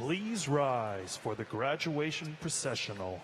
Please rise for the graduation processional.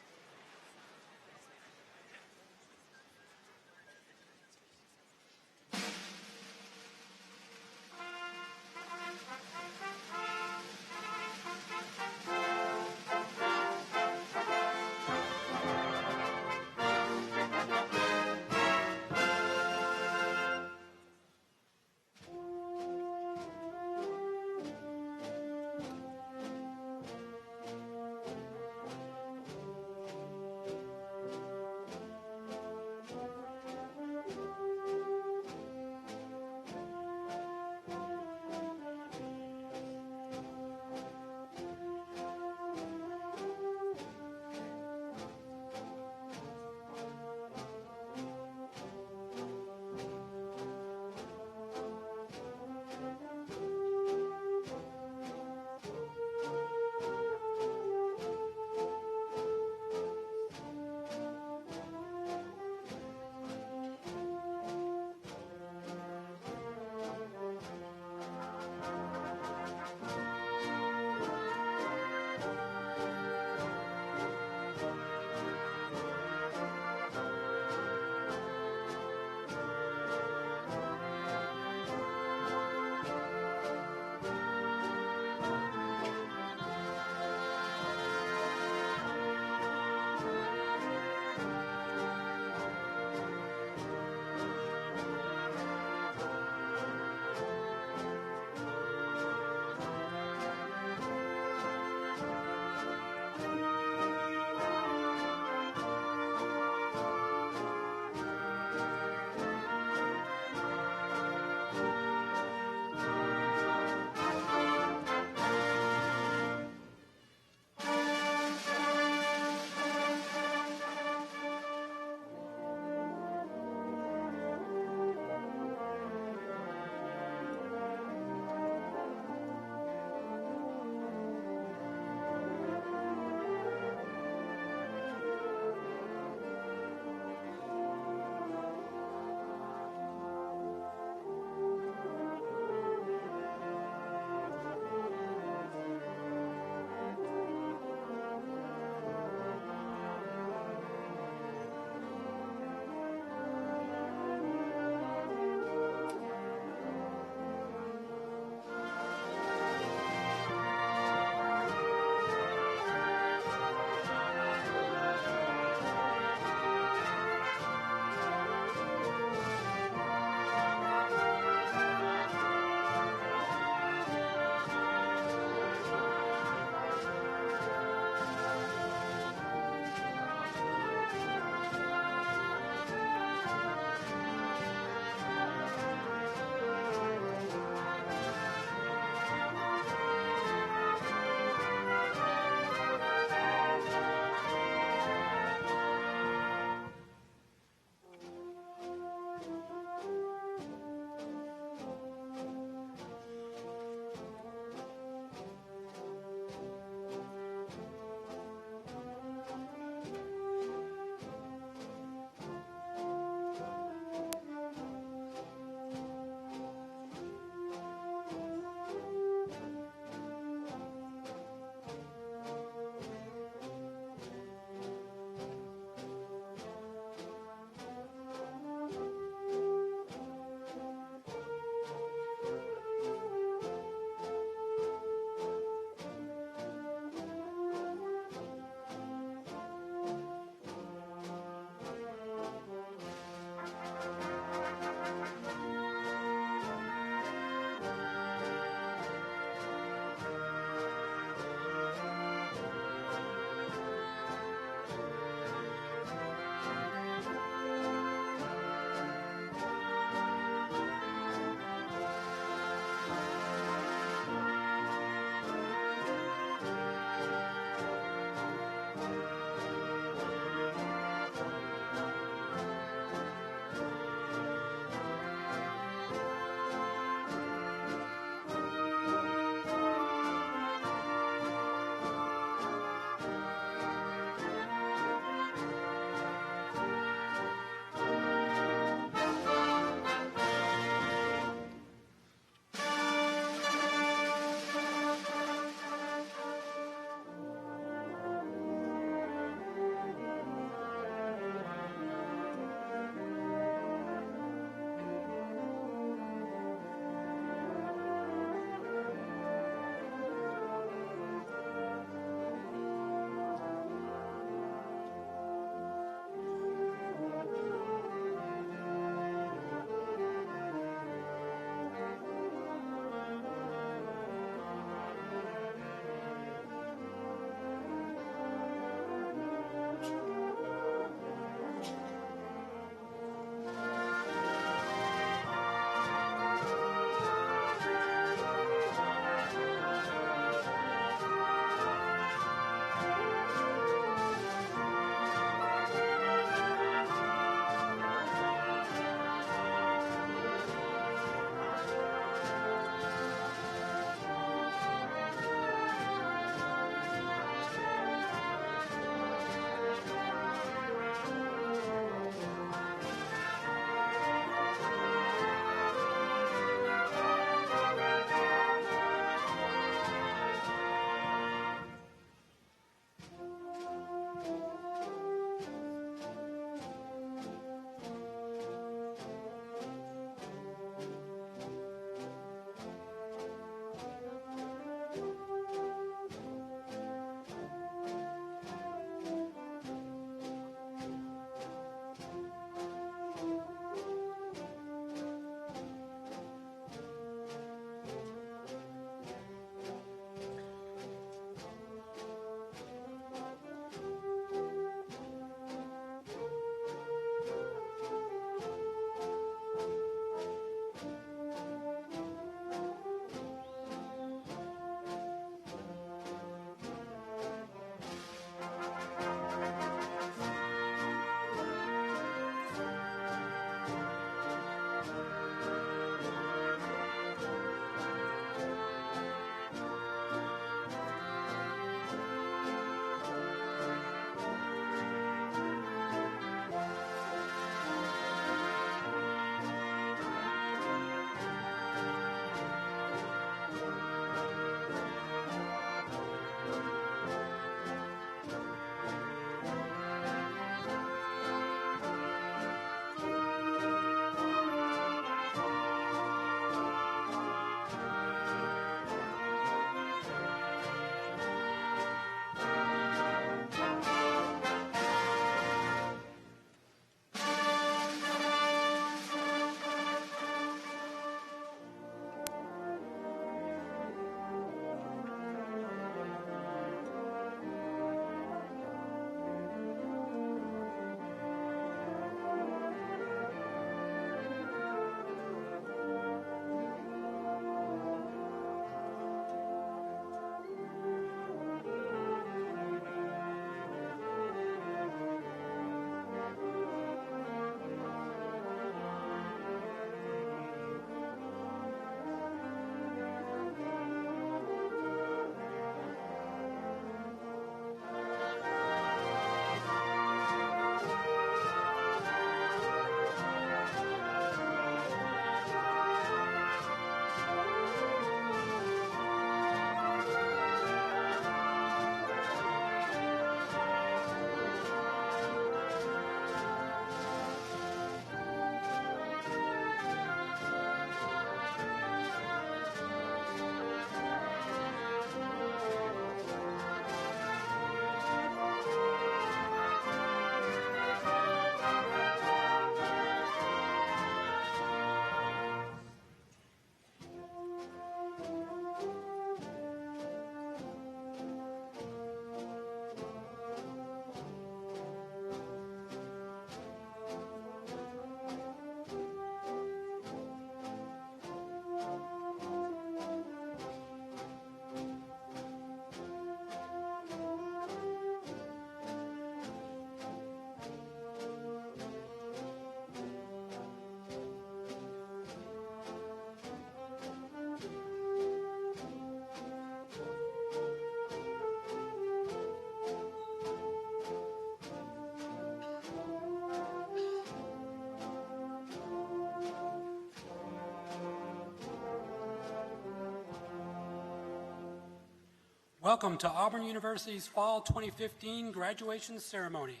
Welcome to Auburn University's Fall 2015 graduation ceremony.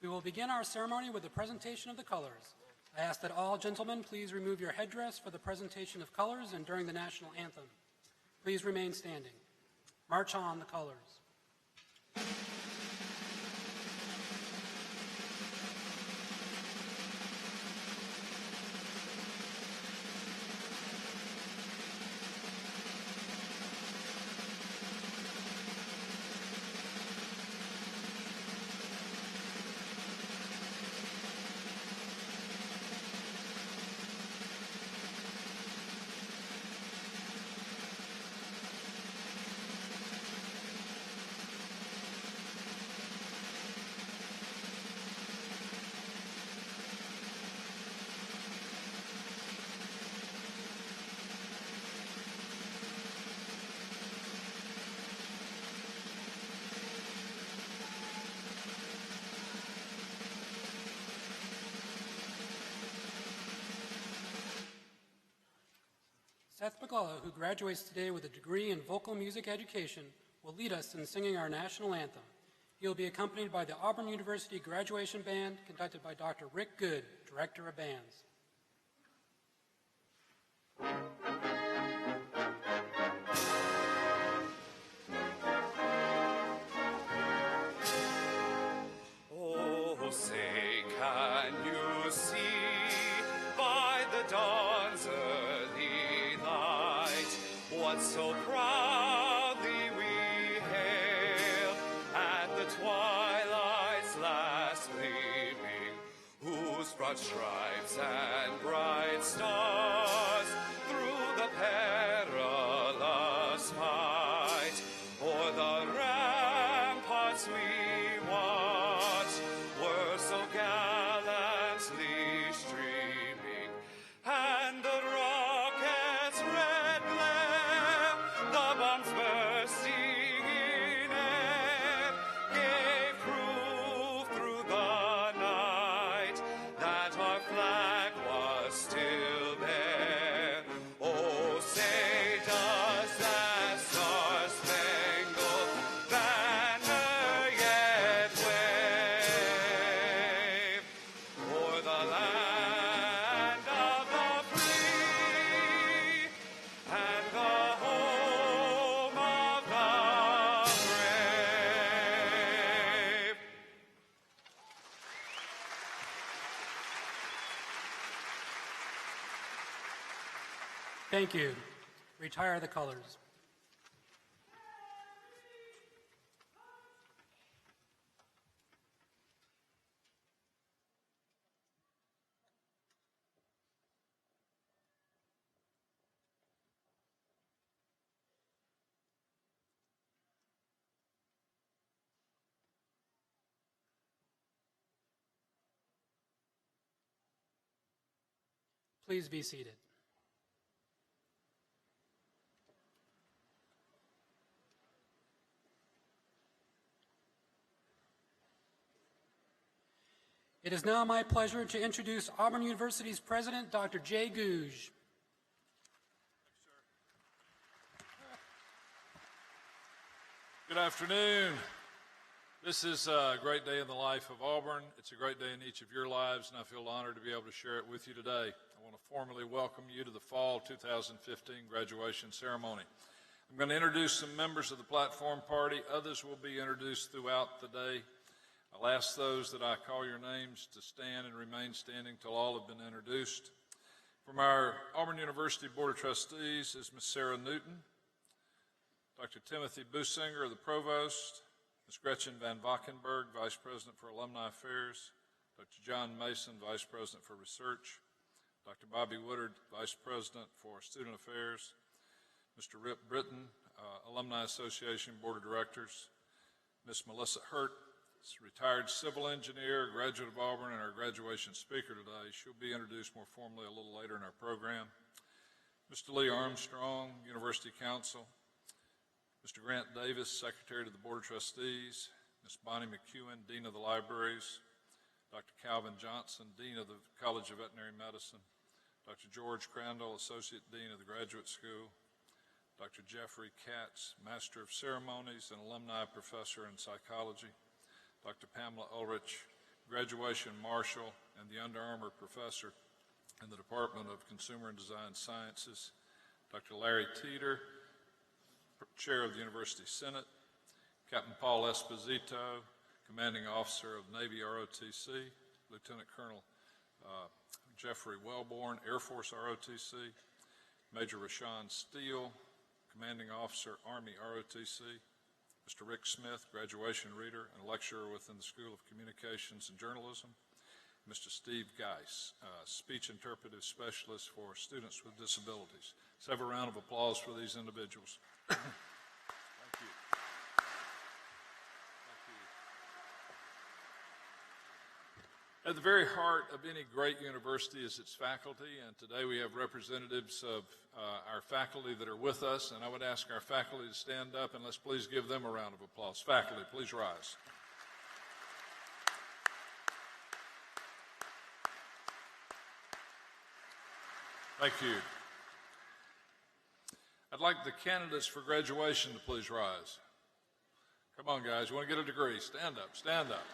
We will begin our ceremony with the presentation of the colors. I ask that all gentlemen please remove your headdress for the presentation of colors and during the national anthem. Please remain standing. March on, the colors. Seth McCullough, who graduates today with a degree in vocal music education, will lead us in singing our national anthem. He will be accompanied by the Auburn University Graduation Band, conducted by Dr. Rick Good, Director of Bands. Oh, say, can you see by the dawn's early light what so proudly we hailed at the twilight's last gleaming, whose broad stripes and bright stars through the perilous fight o'er the ramparts we watched were so gallantly streaming, and the rocket's red glare, the bombs bursting in air, gave proof through the night that our flag was still there. Oh, say does that star-spangled banner yet wave o'er the land of the free and the home of the brave? Thank you. Retire the colors. Please be seated. It is now my pleasure to introduce Auburn University's President, Dr. Jay Gouge. Good afternoon. This is a great day in the life of Auburn. It's a great day in each of your lives, and I feel honored to be able to share it with you today. I want to formally welcome you to the Fall 2015 graduation ceremony. I'm going to introduce some members of the platform party. Others will be introduced throughout the day. I'll ask those that I call your names to stand and remain standing till all have been introduced. From our Auburn University Board of Trustees is Ms. Sarah Newton, Dr. Timothy Businger, the Provost, Ms. Gretchen Van Valkenburg, Vice President for Alumni Affairs, Dr. John Mason, Vice President for Research, Dr. Bobby Woodard, Vice President for Student Affairs, Mr. Rip Britton, Alumni Association Board of Directors, Ms. Melissa Hurt, retired civil engineer, graduate of Auburn, and our graduation speaker today. She'll be introduced more formally a little later in our program. Mr. Lee Armstrong, University Counsel, Mr. Grant Davis, Secretary to the Board of Trustees, Ms. Bonnie McEwen, Dean of the Libraries, Dr. Calvin Johnson, Dean of the College of Veterinary Medicine, Dr. George Crandall, Associate Dean of the Graduate School, Dr. Jeffrey Katz, Master of Ceremonies and Alumni Professor in Psychology, Dr. Pamela Ulrich, Graduation Marshal and the Under Armour Professor in the Department of Consumer and Design Sciences, Dr. Larry Teeter, Chair of the University Senate, Captain Paul Esposito, Commanding Officer of Navy ROTC, Lieutenant Colonel Jeffrey Wellborn, Air Force ROTC, Major Rashawn Steele, Commanding Officer, Army ROTC, Mr. Rick Smith, graduation reader and lecturer within the School of Communications and Journalism, Mr. Steve Geis, speech interpretive specialist for students with disabilities. Let's have a round of applause for these individuals. Thank you. Thank you. At the very heart of any great university is its faculty, and today we have representatives of our faculty that are with us, and I would ask our faculty to stand up and let's please give them a round of applause. Faculty, please rise. Thank you. I'd like the candidates for graduation to please rise. Come on, guys. You want to get a degree? Stand up. Stand up.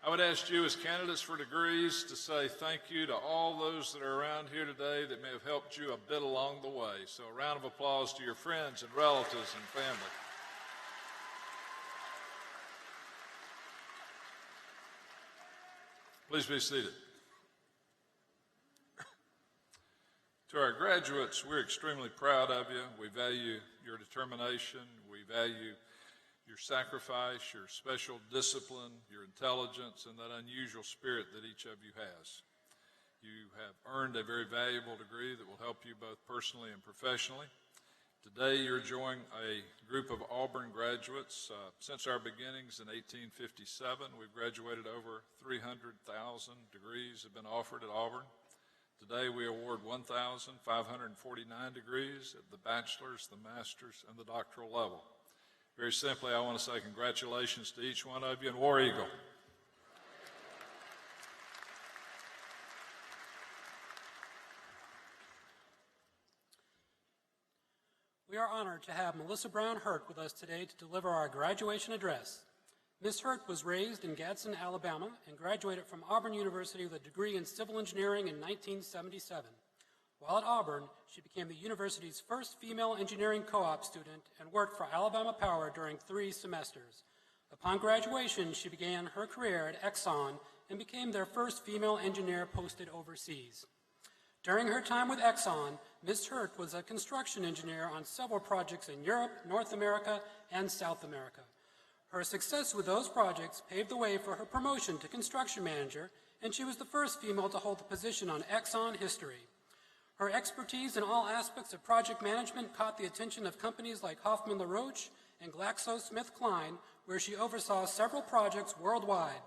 I would ask you as candidates for degrees to say thank you to all those that are around here today that may have helped you a bit along the way. So a round of applause to your friends and relatives and family. Please be seated. To our graduates, we're extremely proud of you. We value your determination. We value your sacrifice, your special discipline, your intelligence, and that unusual spirit that each of you has. You have earned a very valuable degree that will help you both personally and professionally. Today, you're joining a group of Auburn graduates. Since our beginnings in 1857, we've graduated over 300,000 degrees have been offered at Auburn. Today, we award 1,549 degrees at the bachelor's, the master's, and the doctoral level. Very simply, I want to say congratulations to each one of you, and War Eagle. We are honored to have Melissa Brown Hurt with us today to deliver our graduation address. Ms. Hurt was raised in Gadsden, Alabama, and graduated from Auburn University with a degree in civil engineering in 1977. While at Auburn, she became the university's first female engineering co-op student and worked for Alabama Power during 3 semesters. Upon graduation, she began her career at Exxon and became their first female engineer posted overseas. During her time with Exxon, Ms. Hurt was a construction engineer on several projects in Europe, North America, and South America. Her success with those projects paved the way for her promotion to construction manager, and she was the first female to hold the position on Exxon history. Her expertise in all aspects of project management caught the attention of companies like Hoffman LaRoche and GlaxoSmithKline, where she oversaw several projects worldwide.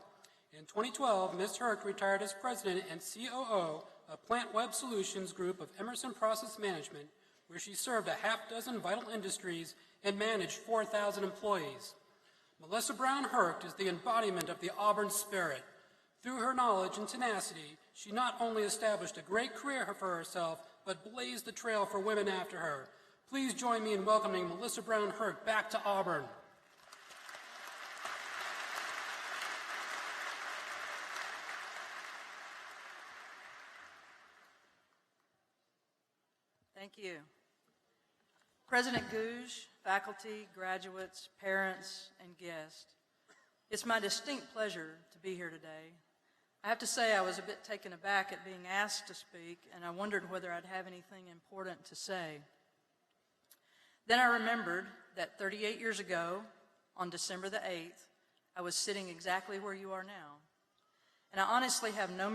In 2012, Ms. Hurt retired as president and COO of Plant Web Solutions Group of Emerson Process Management, where she served a half-dozen vital industries and managed 4,000 employees. Melissa Brown Hurt is the embodiment of the Auburn spirit. Through her knowledge and tenacity, she not only established a great career for herself, but blazed the trail for women after her. Please join me in welcoming Melissa Brown Hurt back to Auburn. Thank you. President Gouge, faculty, graduates, parents, and guests, it's my distinct pleasure to be here today. I have to say I was a bit taken aback at being asked to speak, and I wondered whether I'd have anything important to say. Then I remembered that 38 years ago, on December the 8th, I was sitting exactly where you are now. And I honestly have no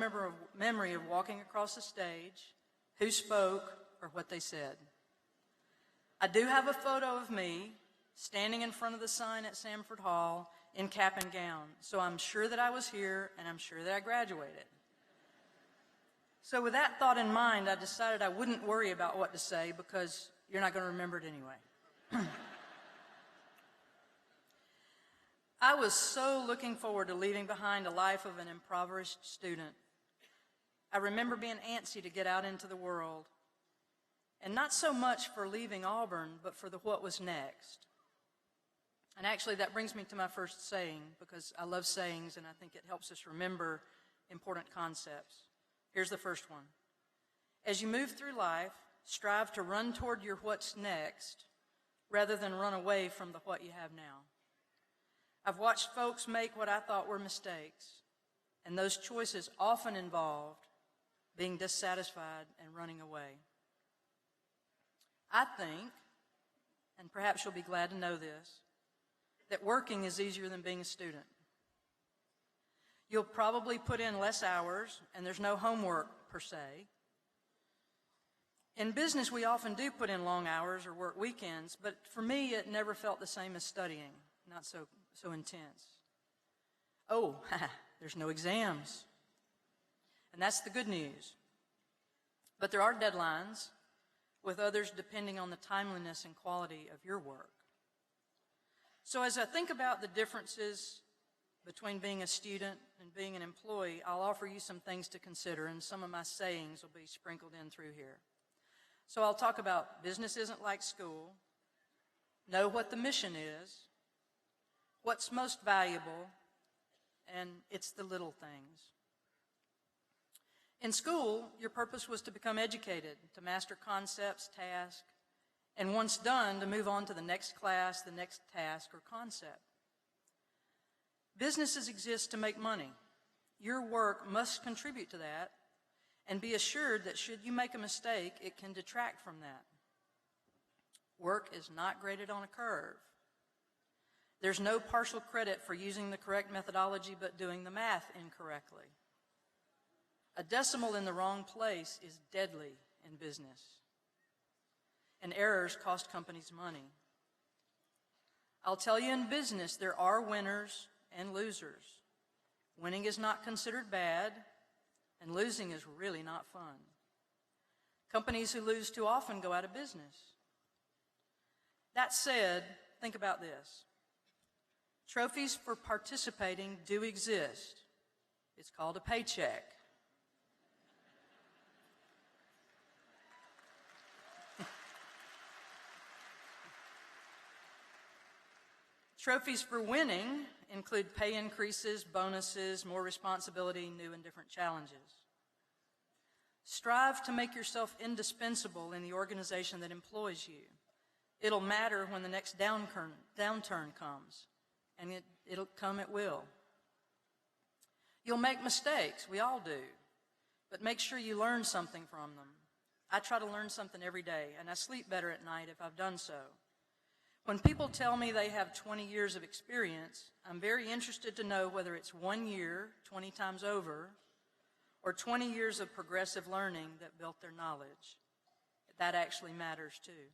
memory of walking across the stage, who spoke, or what they said. I do have a photo of me standing in front of the sign at Samford Hall in cap and gown, so I'm sure that I was here and I'm sure that I graduated. So with that thought in mind, I decided I wouldn't worry about what to say because you're not going to remember it anyway. I was so looking forward to leaving behind a life of an impoverished student. I remember being antsy to get out into the world, and not so much for leaving Auburn, but for what was next. And actually, that brings me to my first saying, because I love sayings, and I think it helps us remember important concepts. Here's the first one. As you move through life, strive to run toward your what's next rather than run away from the what you have now. I've watched folks make what I thought were mistakes, and those choices often involved being dissatisfied and running away. I think, and perhaps you'll be glad to know this, that working is easier than being a student. You'll probably put in less hours, and there's no homework per se. In business, we often do put in long hours or work weekends, but for me, it never felt the same as studying, not so intense. Oh, there's no exams. And that's the good news. But there are deadlines, with others depending on the timeliness and quality of your work. So as I think about the differences between being a student and being an employee, I'll offer you some things to consider, and some of my sayings will be sprinkled in through here. So I'll talk about business isn't like school, know what the mission is, what's most valuable, and it's the little things. In school, your purpose was to become educated, to master concepts, tasks, and once done, to move on to the next class, the next task or concept. Businesses exist to make money. Your work must contribute to that, and be assured that should you make a mistake, it can detract from that. Work is not graded on a curve. There's no partial credit for using the correct methodology but doing the math incorrectly. A decimal in the wrong place is deadly in business, and errors cost companies money. I'll tell you, in business, there are winners and losers. Winning is not considered bad, and losing is really not fun. Companies who lose too often go out of business. That said, think about this. Trophies for participating do exist. It's called a paycheck. Trophies for winning include pay increases, bonuses, more responsibility, new and different challenges. Strive to make yourself indispensable in the organization that employs you. It'll matter when the next downturn comes, and it'll come, it will. You'll make mistakes, we all do, but make sure you learn something from them. I try to learn something every day, and I sleep better at night if I've done so. When people tell me they have 20 years of experience, I'm very interested to know whether it's 1 year, 20 times over, or 20 years of progressive learning that built their knowledge. That actually matters too.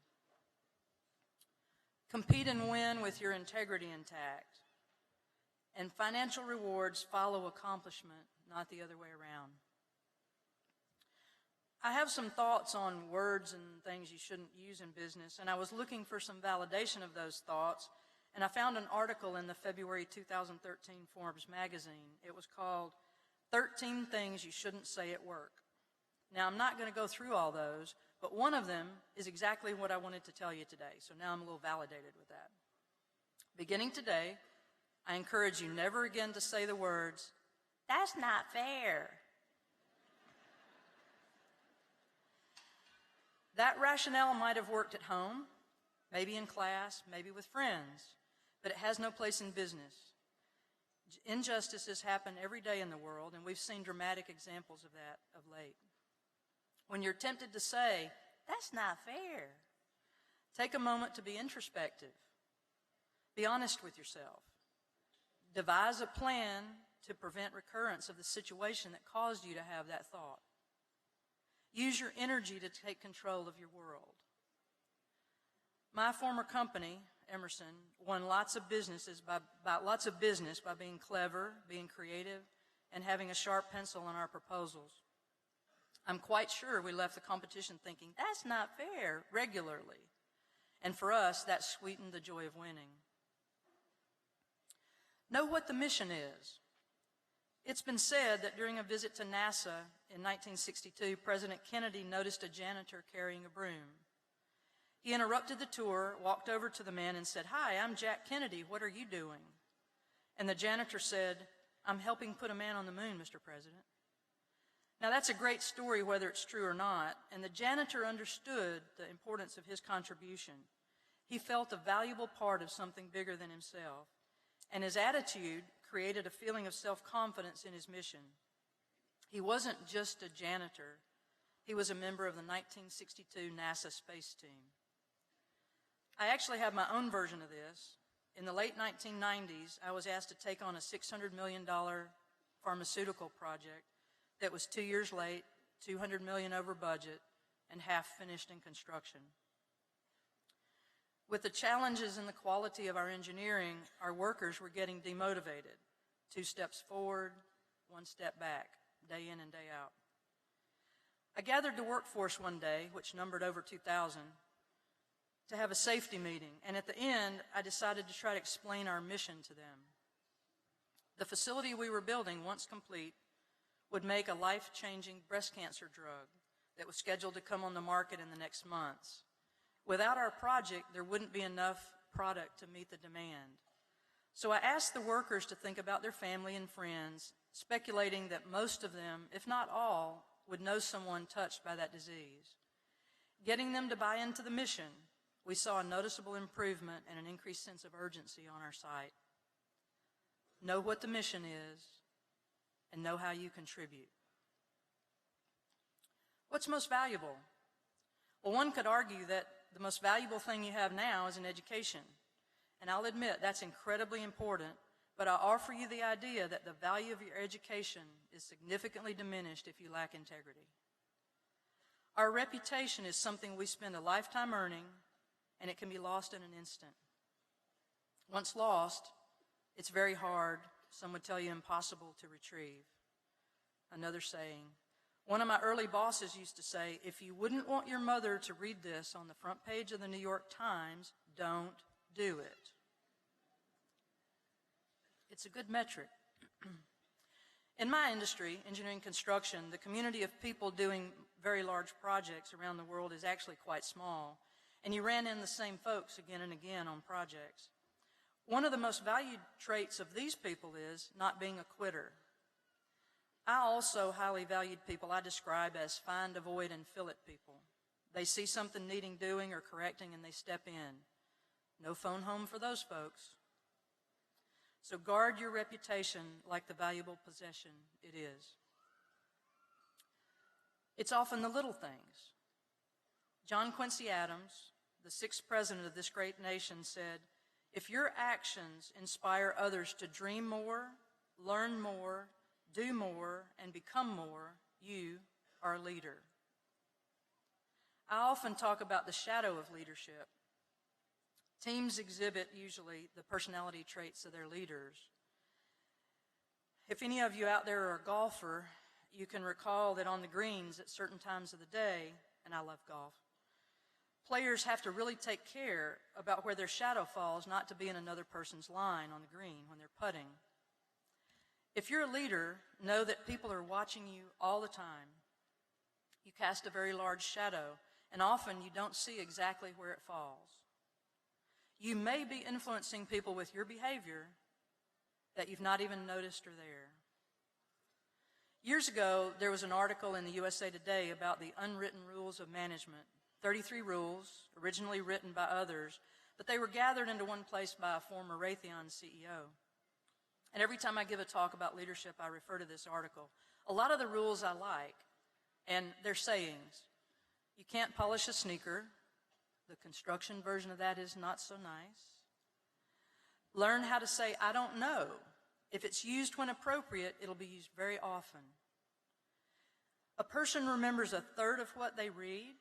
Compete and win with your integrity intact. And financial rewards follow accomplishment, not the other way around. I have some thoughts on words and things you shouldn't use in business, and I was looking for some validation of those thoughts, and I found an article in the February 2013 Forbes magazine. It was called 13 Things You Shouldn't Say at Work. Now, I'm not going to go through all those, but one of them is exactly what I wanted to tell you today, so now I'm a little validated with that. Beginning today, I encourage you never again to say the words, "That's not fair." That rationale might have worked at home, maybe in class, maybe with friends, but it has no place in business. Injustices happen every day in the world, and we've seen dramatic examples of that of late. When you're tempted to say, "That's not fair," take a moment to be introspective. Be honest with yourself. Devise a plan to prevent recurrence of the situation that caused you to have that thought. Use your energy to take control of your world. My former company, Emerson, won lots of business by being clever, being creative, and having a sharp pencil on our proposals. I'm quite sure we left the competition thinking, "That's not fair," regularly. And for us, that sweetened the joy of winning. Know what the mission is. It's been said that during a visit to NASA in 1962, President Kennedy noticed a janitor carrying a broom. He interrupted the tour, walked over to the man and said, "Hi, I'm Jack Kennedy. What are you doing?" And the janitor said, "I'm helping put a man on the moon, Mr. President." Now that's a great story, whether it's true or not, and the janitor understood the importance of his contribution. He felt a valuable part of something bigger than himself, and his attitude created a feeling of self-confidence in his mission. He wasn't just a janitor. He was a member of the 1962 NASA space team. I actually have my own version of this. In the late 1990s, I was asked to take on a $600 million pharmaceutical project that was 2 years late, $200 million over budget, and half finished in construction. With the challenges in the quality of our engineering, our workers were getting demotivated. 2 steps forward, 1 step back, day in and day out. I gathered the workforce one day, which numbered over 2,000, to have a safety meeting, and at the end, I decided to try to explain our mission to them. The facility we were building, once complete, would make a life-changing breast cancer drug that was scheduled to come on the market in the next months. Without our project, there wouldn't be enough product to meet the demand. So I asked the workers to think about their family and friends, speculating that most of them, if not all, would know someone touched by that disease. Getting them to buy into the mission, we saw a noticeable improvement and an increased sense of urgency on our site. Know what the mission is and know how you contribute. What's most valuable? Well, one could argue that the most valuable thing you have now is an education. And I'll admit that's incredibly important, but I offer you the idea that the value of your education is significantly diminished if you lack integrity. Our reputation is something we spend a lifetime earning, and it can be lost in an instant. Once lost, it's very hard, some would tell you impossible, to retrieve. Another saying. One of my early bosses used to say, "If you wouldn't want your mother to read this on the front page of the New York Times, don't do it." It's a good metric. In my industry, engineering construction, the community of people doing very large projects around the world is actually quite small, and you ran in the same folks again and again on projects. One of the most valued traits of these people is not being a quitter. I also highly valued people I describe as find, avoid, and fill it people. They see something needing doing or correcting and they step in. No phone home for those folks. So guard your reputation like the valuable possession it is. It's often the little things. John Quincy Adams, the 6th president of this great nation, said, "If your actions inspire others to dream more, learn more, do more, and become more, you are a leader." I often talk about the shadow of leadership. Teams exhibit usually the personality traits of their leaders. If any of you out there are a golfer, you can recall that on the greens at certain times of the day, and I love golf, players have to really take care about where their shadow falls, not to be in another person's line on the green when they're putting. If you're a leader, know that people are watching you all the time. You cast a very large shadow, and often you don't see exactly where it falls. You may be influencing people with your behavior that you've not even noticed are there. Years ago, there was an article in the USA Today about the unwritten rules of management. 33 rules, originally written by others, but they were gathered into one place by a former Raytheon CEO. And every time I give a talk about leadership, I refer to this article. A lot of the rules I like, and they're sayings. You can't polish a sneaker. The construction version of that is not so nice. Learn how to say, "I don't know." If it's used when appropriate, it'll be used very often. A person remembers 1/3 of what they read,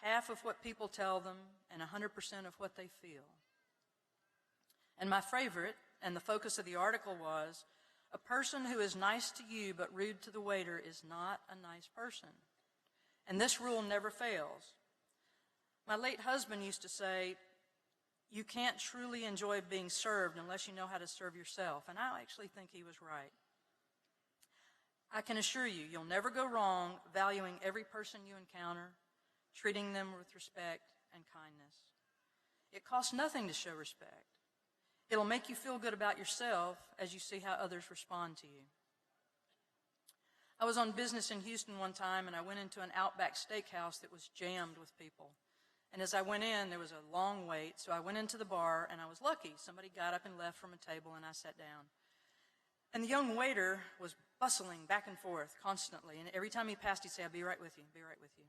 1/2 of what people tell them, and 100% of what they feel. And my favorite, and the focus of the article was, a person who is nice to you but rude to the waiter is not a nice person. And this rule never fails. My late husband used to say, You can't truly enjoy being served unless you know how to serve yourself. And I actually think he was right. I can assure you, you'll never go wrong valuing every person you encounter, treating them with respect and kindness. It costs nothing to show respect. It'll make you feel good about yourself as you see how others respond to you. I was on business in Houston one time, and I went into an Outback steakhouse that was jammed with people. And as I went in, there was a long wait, so I went into the bar, and I was lucky. Somebody got up and left from a table, and I sat down. And the young waiter was bustling back and forth constantly, and every time he passed, he'd say, "I'll be right with you, be right with you."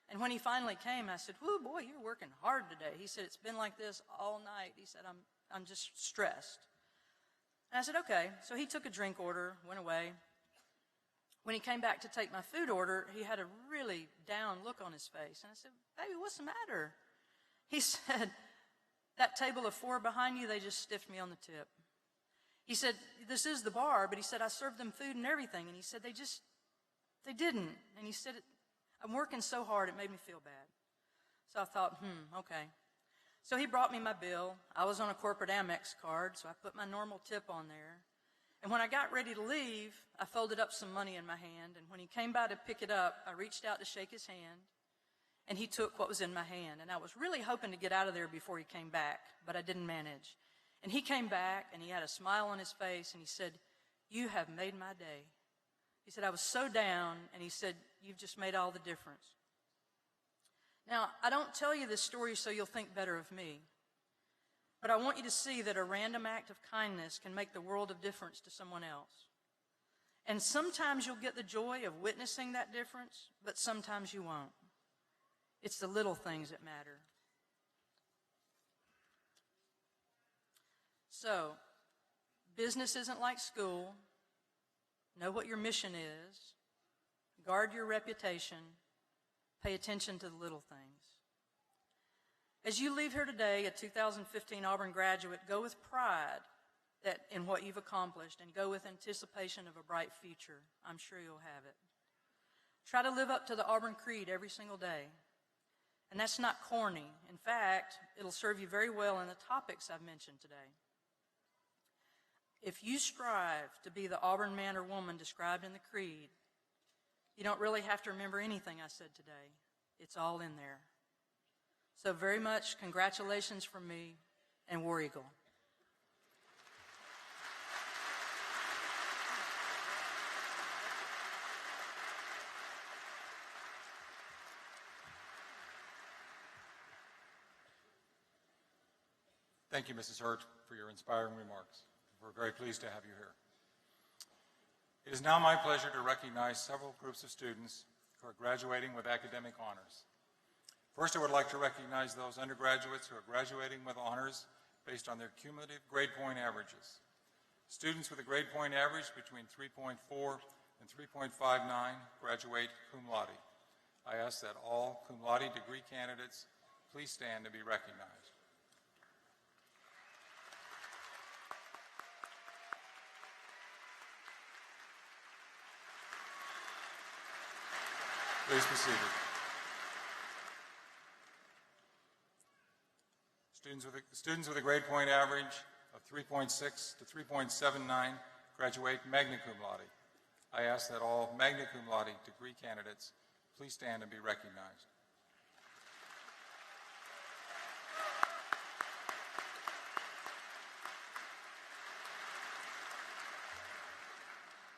And when he finally came, I said, "Whoo, boy, you're working hard today." He said, "It's been like this all night." He said, I'm just stressed. And I said, "Okay." So he took a drink order, went away. When he came back to take my food order, he had a really down look on his face. And I said, "Baby, what's the matter?" He said, "That table of 4 behind you, they just stiffed me on the tip." He said, "This is the bar," but he said, "I served them food and everything." And he said, they didn't. And he said, "I'm working so hard, it made me feel bad." So I thought, okay. So he brought me my bill. I was on a corporate Amex card, so I put my normal tip on there. And when I got ready to leave, I folded up some money in my hand. And when he came by to pick it up, I reached out to shake his hand. And he took what was in my hand. And I was really hoping to get out of there before he came back, but I didn't manage. And he came back, and he had a smile on his face, and he said, "You have made my day." He said, "I was so down," and he said, "You've just made all the difference." Now, I don't tell you this story so you'll think better of me, but I want you to see that a random act of kindness can make the world of difference to someone else. And sometimes you'll get the joy of witnessing that difference, but sometimes you won't. It's the little things that matter. So, business isn't like school. Know what your mission is. Guard your reputation. Pay attention to the little things. As you leave here today, a 2015 Auburn graduate, go with pride in what you've accomplished and go with anticipation of a bright future. I'm sure you'll have it. Try to live up to the Auburn Creed every single day. And that's not corny. In fact, it'll serve you very well in the topics I've mentioned today. If you strive to be the Auburn man or woman described in the Creed, you don't really have to remember anything I said today. It's all in there. So very much congratulations from me and War Eagle. Thank you, Mrs. Hurt, for your inspiring remarks. We're very pleased to have you here. It is now my pleasure to recognize several groups of students who are graduating with academic honors. First, I would like to recognize those undergraduates who are graduating with honors based on their cumulative grade point averages. Students with a grade point average between 3.4 and 3.59 graduate cum laude. I ask that all cum laude degree candidates please stand to be recognized. Please be seated. Students with a grade point average of 3.6 to 3.79 graduate magna cum laude. I ask that all magna cum laude degree candidates please stand and be recognized.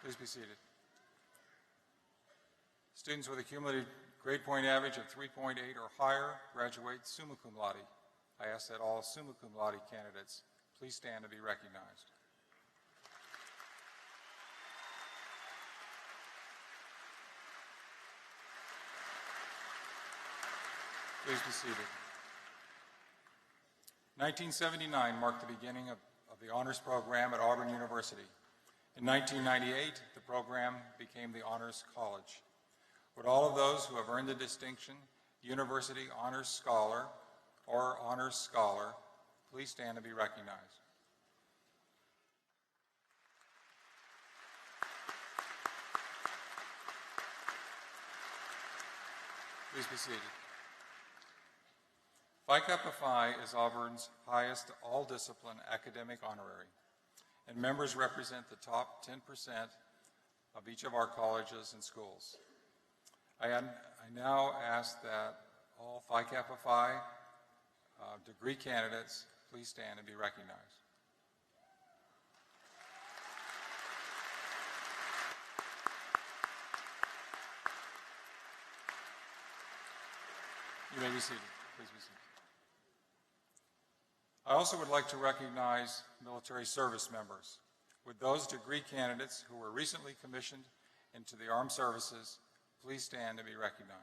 Please be seated. Students with a cumulative grade point average of 3.8 or higher graduate summa cum laude. I ask that all summa cum laude candidates please stand to be recognized. Please be seated. 1979 marked the beginning of the honors program at Auburn University. In 1998, the program became the Honors College. Would all of those who have earned the distinction, University Honors Scholar or Honors Scholar, please stand to be recognized. Please be seated. Phi Kappa Phi is Auburn's highest all-discipline academic honorary, and members represent the top 10% of each of our colleges and schools. I now ask that all Phi Kappa Phi degree candidates please stand and be recognized. You may be seated. Please be seated. I also would like to recognize military service members. Would those degree candidates who were recently commissioned into the armed services please stand and be recognized.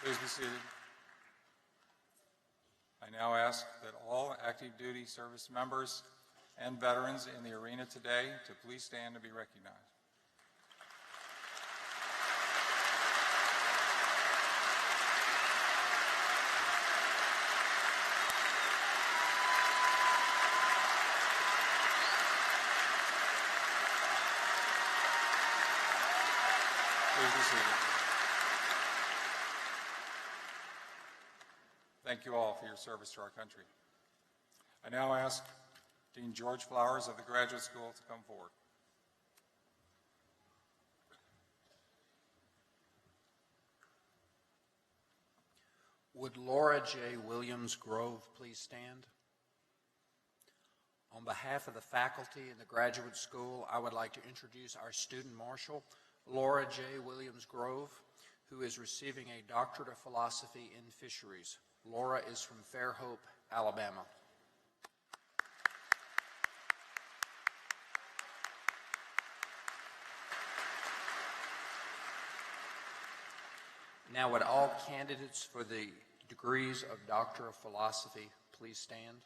Please be seated. I now ask that all active duty service members and veterans in the arena today to please stand and be recognized. Please be seated. Thank you all for your service to our country. I now ask Dean George Flowers of the Graduate School to come forward. Would Laura J. Williams Grove please stand? On behalf of the faculty and the graduate school, I would like to introduce our student marshal, Laura J. Williams Grove, who is receiving a doctorate of philosophy in fisheries. Laura is from Fairhope, Alabama. Now, would all candidates for the degrees of Doctor of Philosophy please stand?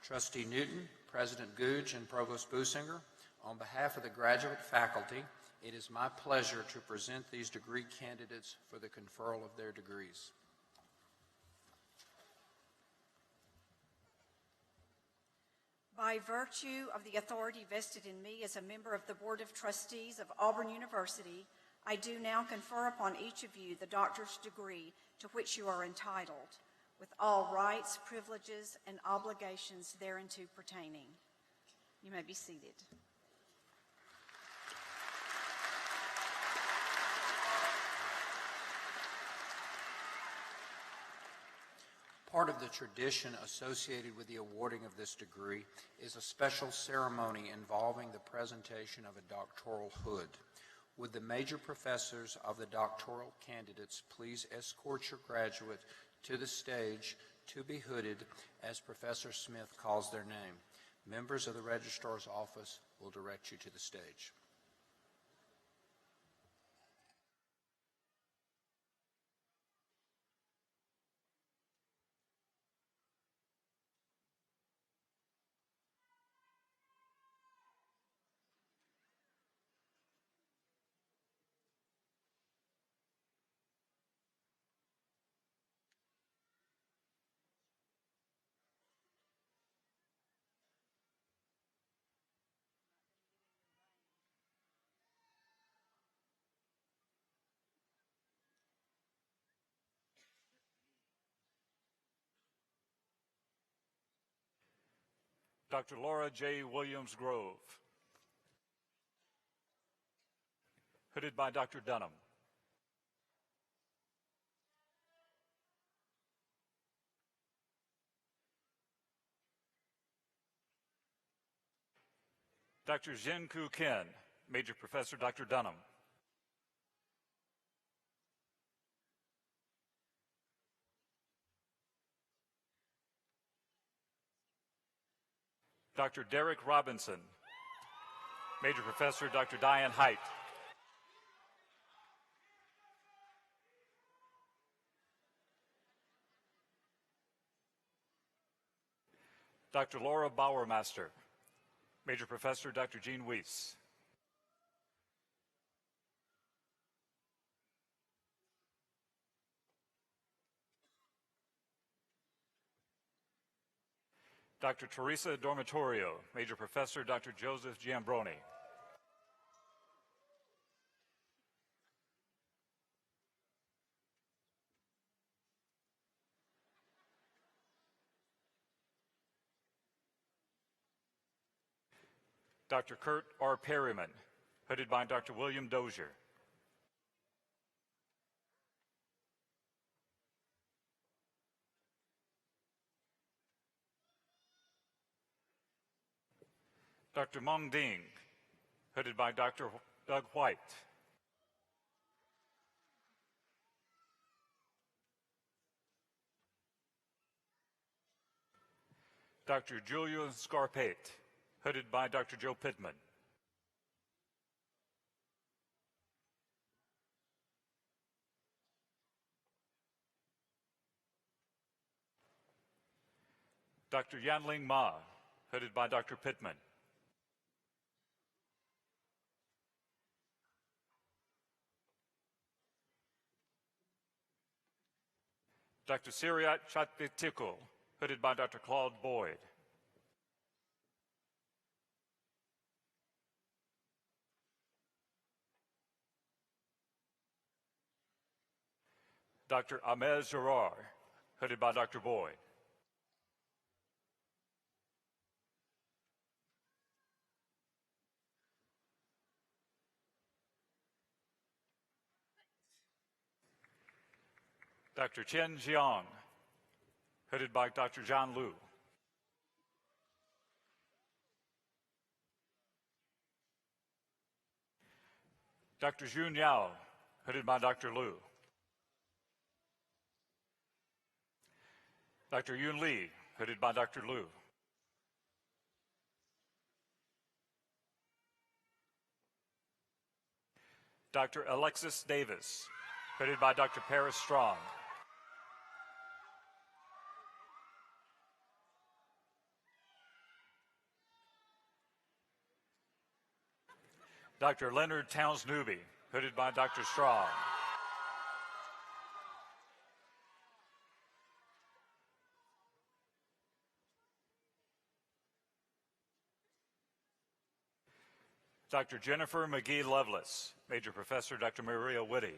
Trustee Newton, President Googe, and Provost Businger, on behalf of the graduate faculty, it is my pleasure to present these degree candidates for the conferral of their degrees. By virtue of the authority vested in me as a member of the Board of Trustees of Auburn University, I do now confer upon each of you the doctor's degree to which you are entitled, with all rights, privileges, and obligations thereunto pertaining. You may be seated. Part of the tradition associated with the awarding of this degree is a special ceremony involving the presentation of a doctoral hood. Would the major professors of the doctoral candidates please escort your graduate to the stage to be hooded as Professor Smith calls their name. Members of the Registrar's Office will direct you to the stage. Dr. Laura J. Williams Grove. Hooded by Dr. Dunham. Dr. Jin-Koo Ken, Major Professor Dr. Dunham. Dr. Derek Robinson, Major Professor Dr. Diane Height. Dr. Laura Bauermaster, Major Professor Dr. Jean Weiss. Dr. Teresa Dormitorio, Major Professor Dr. Joseph Giambroni. Dr. Kurt R. Perryman, hooded by Dr. William Dozier. Dr. Meng Ding, hooded by Dr. Doug White. Dr. Julia Scarpate, hooded by Dr. Joe Pittman. Dr. Yanling Ma, hooded by Dr. Pittman. Dr. Siriat Chatbitikul, hooded by Dr. Claude Boyd. Dr. Ahmed Gerard, hooded by Dr. Boyd. Dr. Chen Jiang, hooded by Dr. John Liu. Dr. Jun Yao, hooded by Dr. Liu. Dr. Yun Li, hooded by Dr. Liu. Dr. Alexis Davis, hooded by Dr. Paris Strong. Dr. Leonard Towns Newby, hooded by Dr. Strong. Dr. Jennifer McGee Lovelace, Major Professor Dr. Maria Whitty.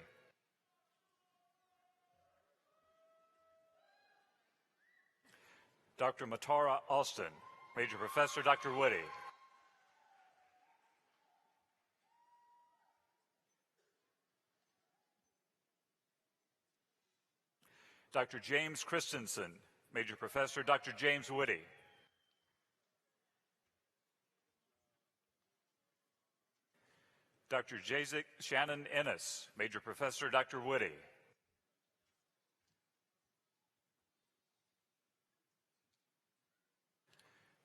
Dr. Matara Austin, Major Professor Dr. Whitty. Dr. James Christensen, Major Professor Dr. James Whitty. Dr. Jazik Shannon Ennis, Major Professor Dr. Whitty.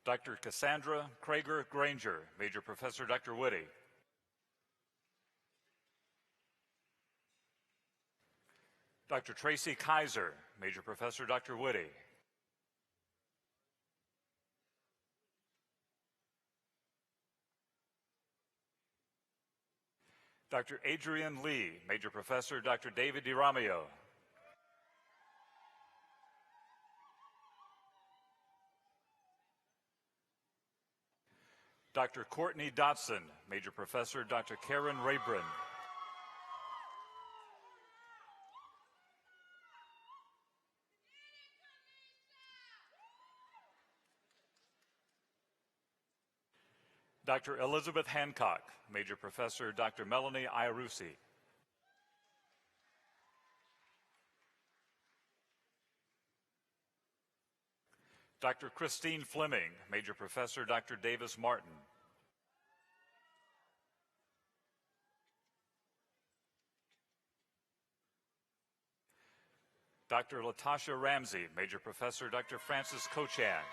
Dr. Cassandra Krager Granger, Major Professor Dr. Whitty. Dr. Tracy Kaiser, Major Professor Dr. Whitty. Dr. Adrian Lee, Major Professor Dr. David DiRamio. Dr. Courtney Dotson, Major Professor Dr. Karen Rayburn. Dr. Elizabeth Hancock, Major Professor Dr. Melanie Iarusi. Dr. Christine Fleming, Major Professor Dr. Davis Martin. Dr. Latasha Ramsey, Major Professor Dr. Francis Kochan.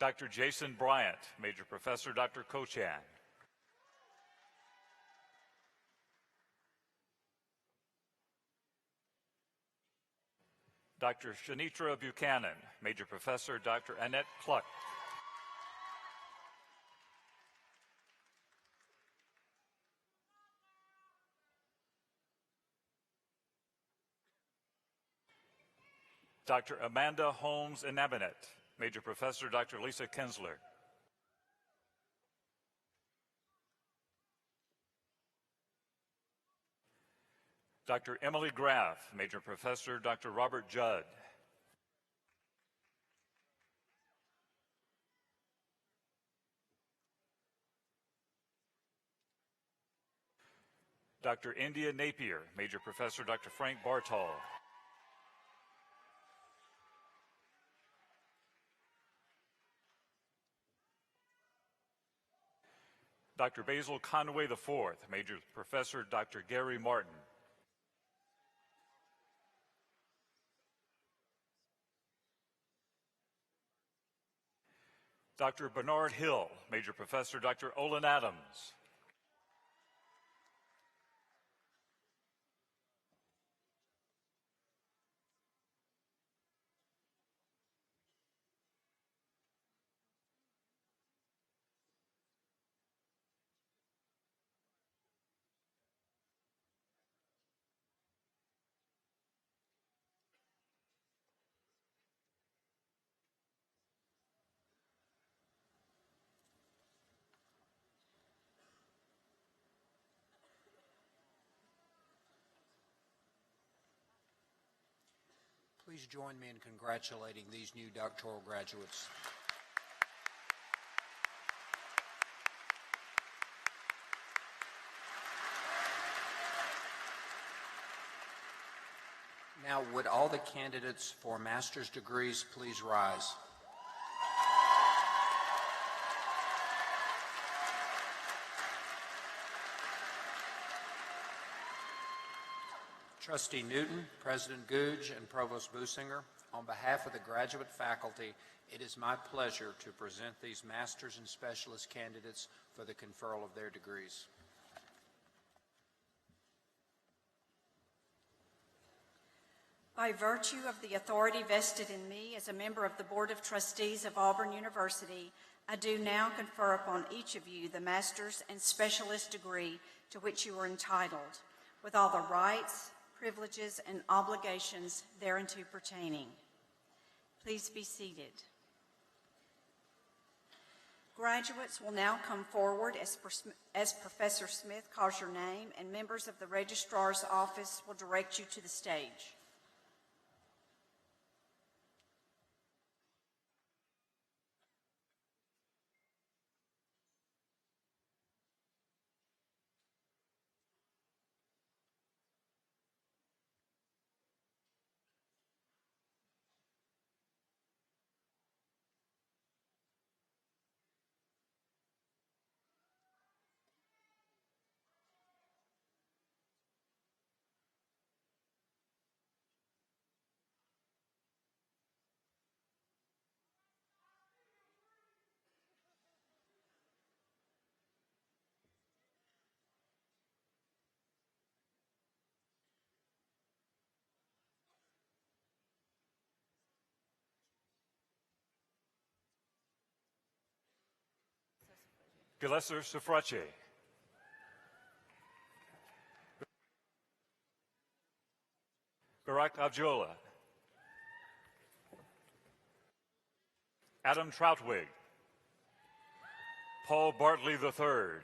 Dr. Jason Bryant, Major Professor Dr. Kochan. Dr. Shanitra Buchanan, Major Professor Dr. Annette Cluck. Dr. Amanda Holmes Inabinet, Major Professor Dr. Lisa Kinsler. Dr. Emily Graff, Major Professor Dr. Robert Judd. Dr. India Napier, Major Professor Dr. Frank Bartol. Dr. Basil Conway IV, Major Professor Dr. Gary Martin. Dr. Bernard Hill, Major Professor Dr. Olin Adams. Please join me in congratulating these new doctoral graduates. Now, would all the candidates for master's degrees please rise? Trustee Newton, President Googe, and Provost Businger, on behalf of the graduate faculty, it is my pleasure to present these master's and specialist candidates for the conferral of their degrees. By virtue of the authority vested in me as a member of the Board of Trustees of Auburn University, I do now confer upon each of you the master's and specialist degree to which you are entitled, with all the rights, privileges, and obligations thereunto pertaining. Please be seated. Graduates will now come forward as Professor Smith calls your name, and members of the Registrar's Office will direct you to the stage. Gilesser Sufrace. Barak Abjola. Adam Troutwig. Paul Bartley III.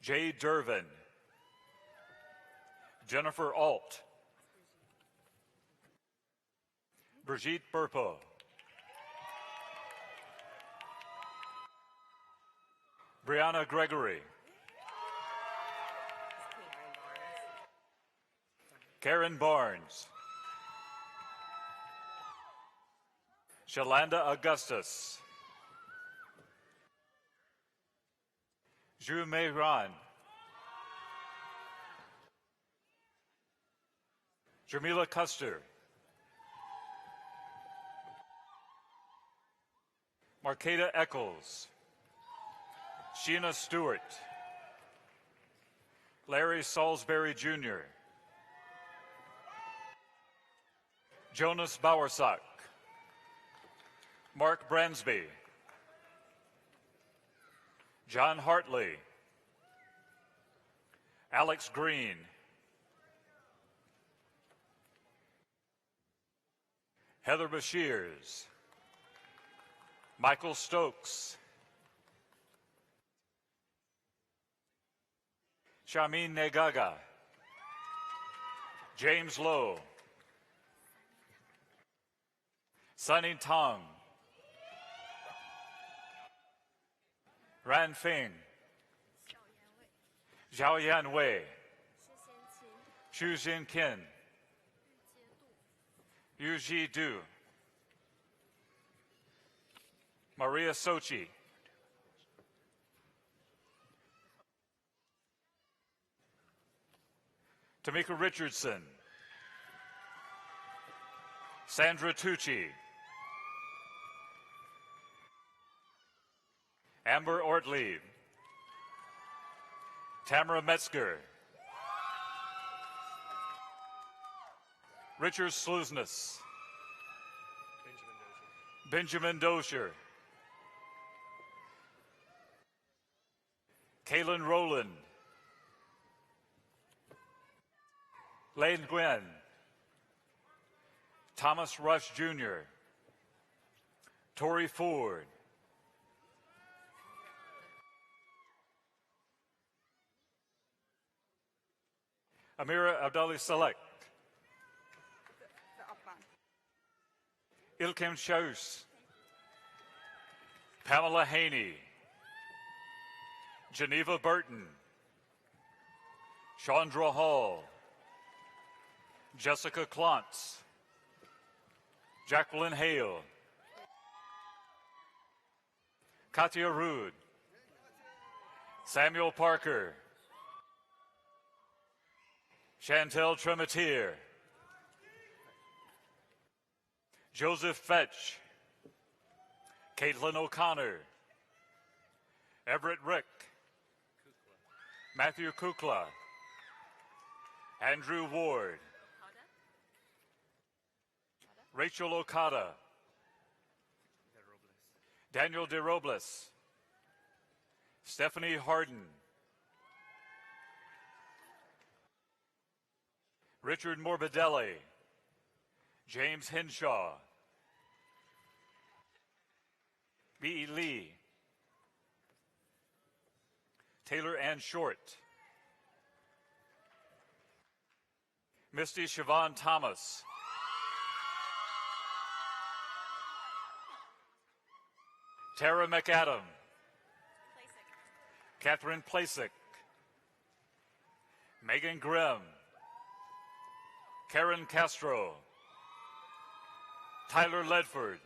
Jay Dervin. Jennifer Alt. Brigitte Burpo. Brianna Gregory. Karen Barnes. Shalanda Augustus. Zhu Mehran. Jamila Custer. Marketa Eccles. Sheena Stewart. Larry Salisbury Jr. Jonas Bowersock, Mark Bransby, John Hartley, Alex Green, Heather Bashirs, Michael Stokes, Shamin Negaga, James Lowe, Sunny Tong, Ran Feng, Zhao Yan Wei, Xu Xin Kin, Yu Ji Du, Maria Sochi, Tamika Richardson, Sandra Tucci, Amber Ortlieb, Tamara Metzger, Richard Slusness, Benjamin Dozier, Kaylin Rowland, Lane Gwen, Thomas Rush Jr., Tori Ford, Amira Abdali Salek, Ilkem Shaus, Pamela Haney, Geneva Burton, Chandra Hall, Jessica Klontz, Jacqueline Hale, Katia Rude, Samuel Parker, Chantel Tremetier, Joseph Fetch, Caitlin O'Connor, Everett Rick, Matthew Kukla, Andrew Ward, Rachel Okada, Daniel De Robles, Stephanie Harden, Richard Morbidelli, James Henshaw, B.E. Lee, Taylor Ann Short, Misty Siobhan Thomas, Tara McAdam, Catherine Plasick, Megan Grimm, Karen Castro, Tyler Ledford,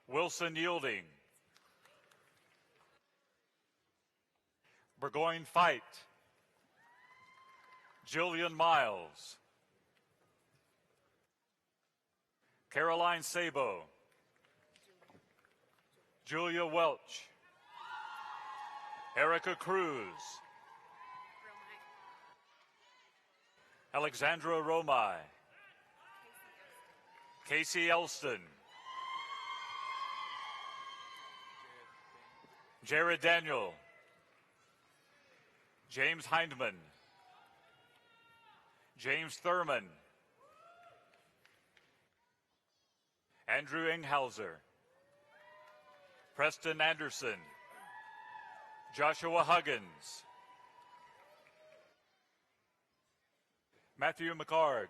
Wilson Yielding, Burgoyne Fight, Jillian Miles, Caroline Sabo, Julia Welch, Erica Cruz, Alexandra Romai, Casey Elston, Jared Daniel, James Hindman, James Thurman, Andrew Inghauser, Preston Anderson, Joshua Huggins, Matthew McCarg,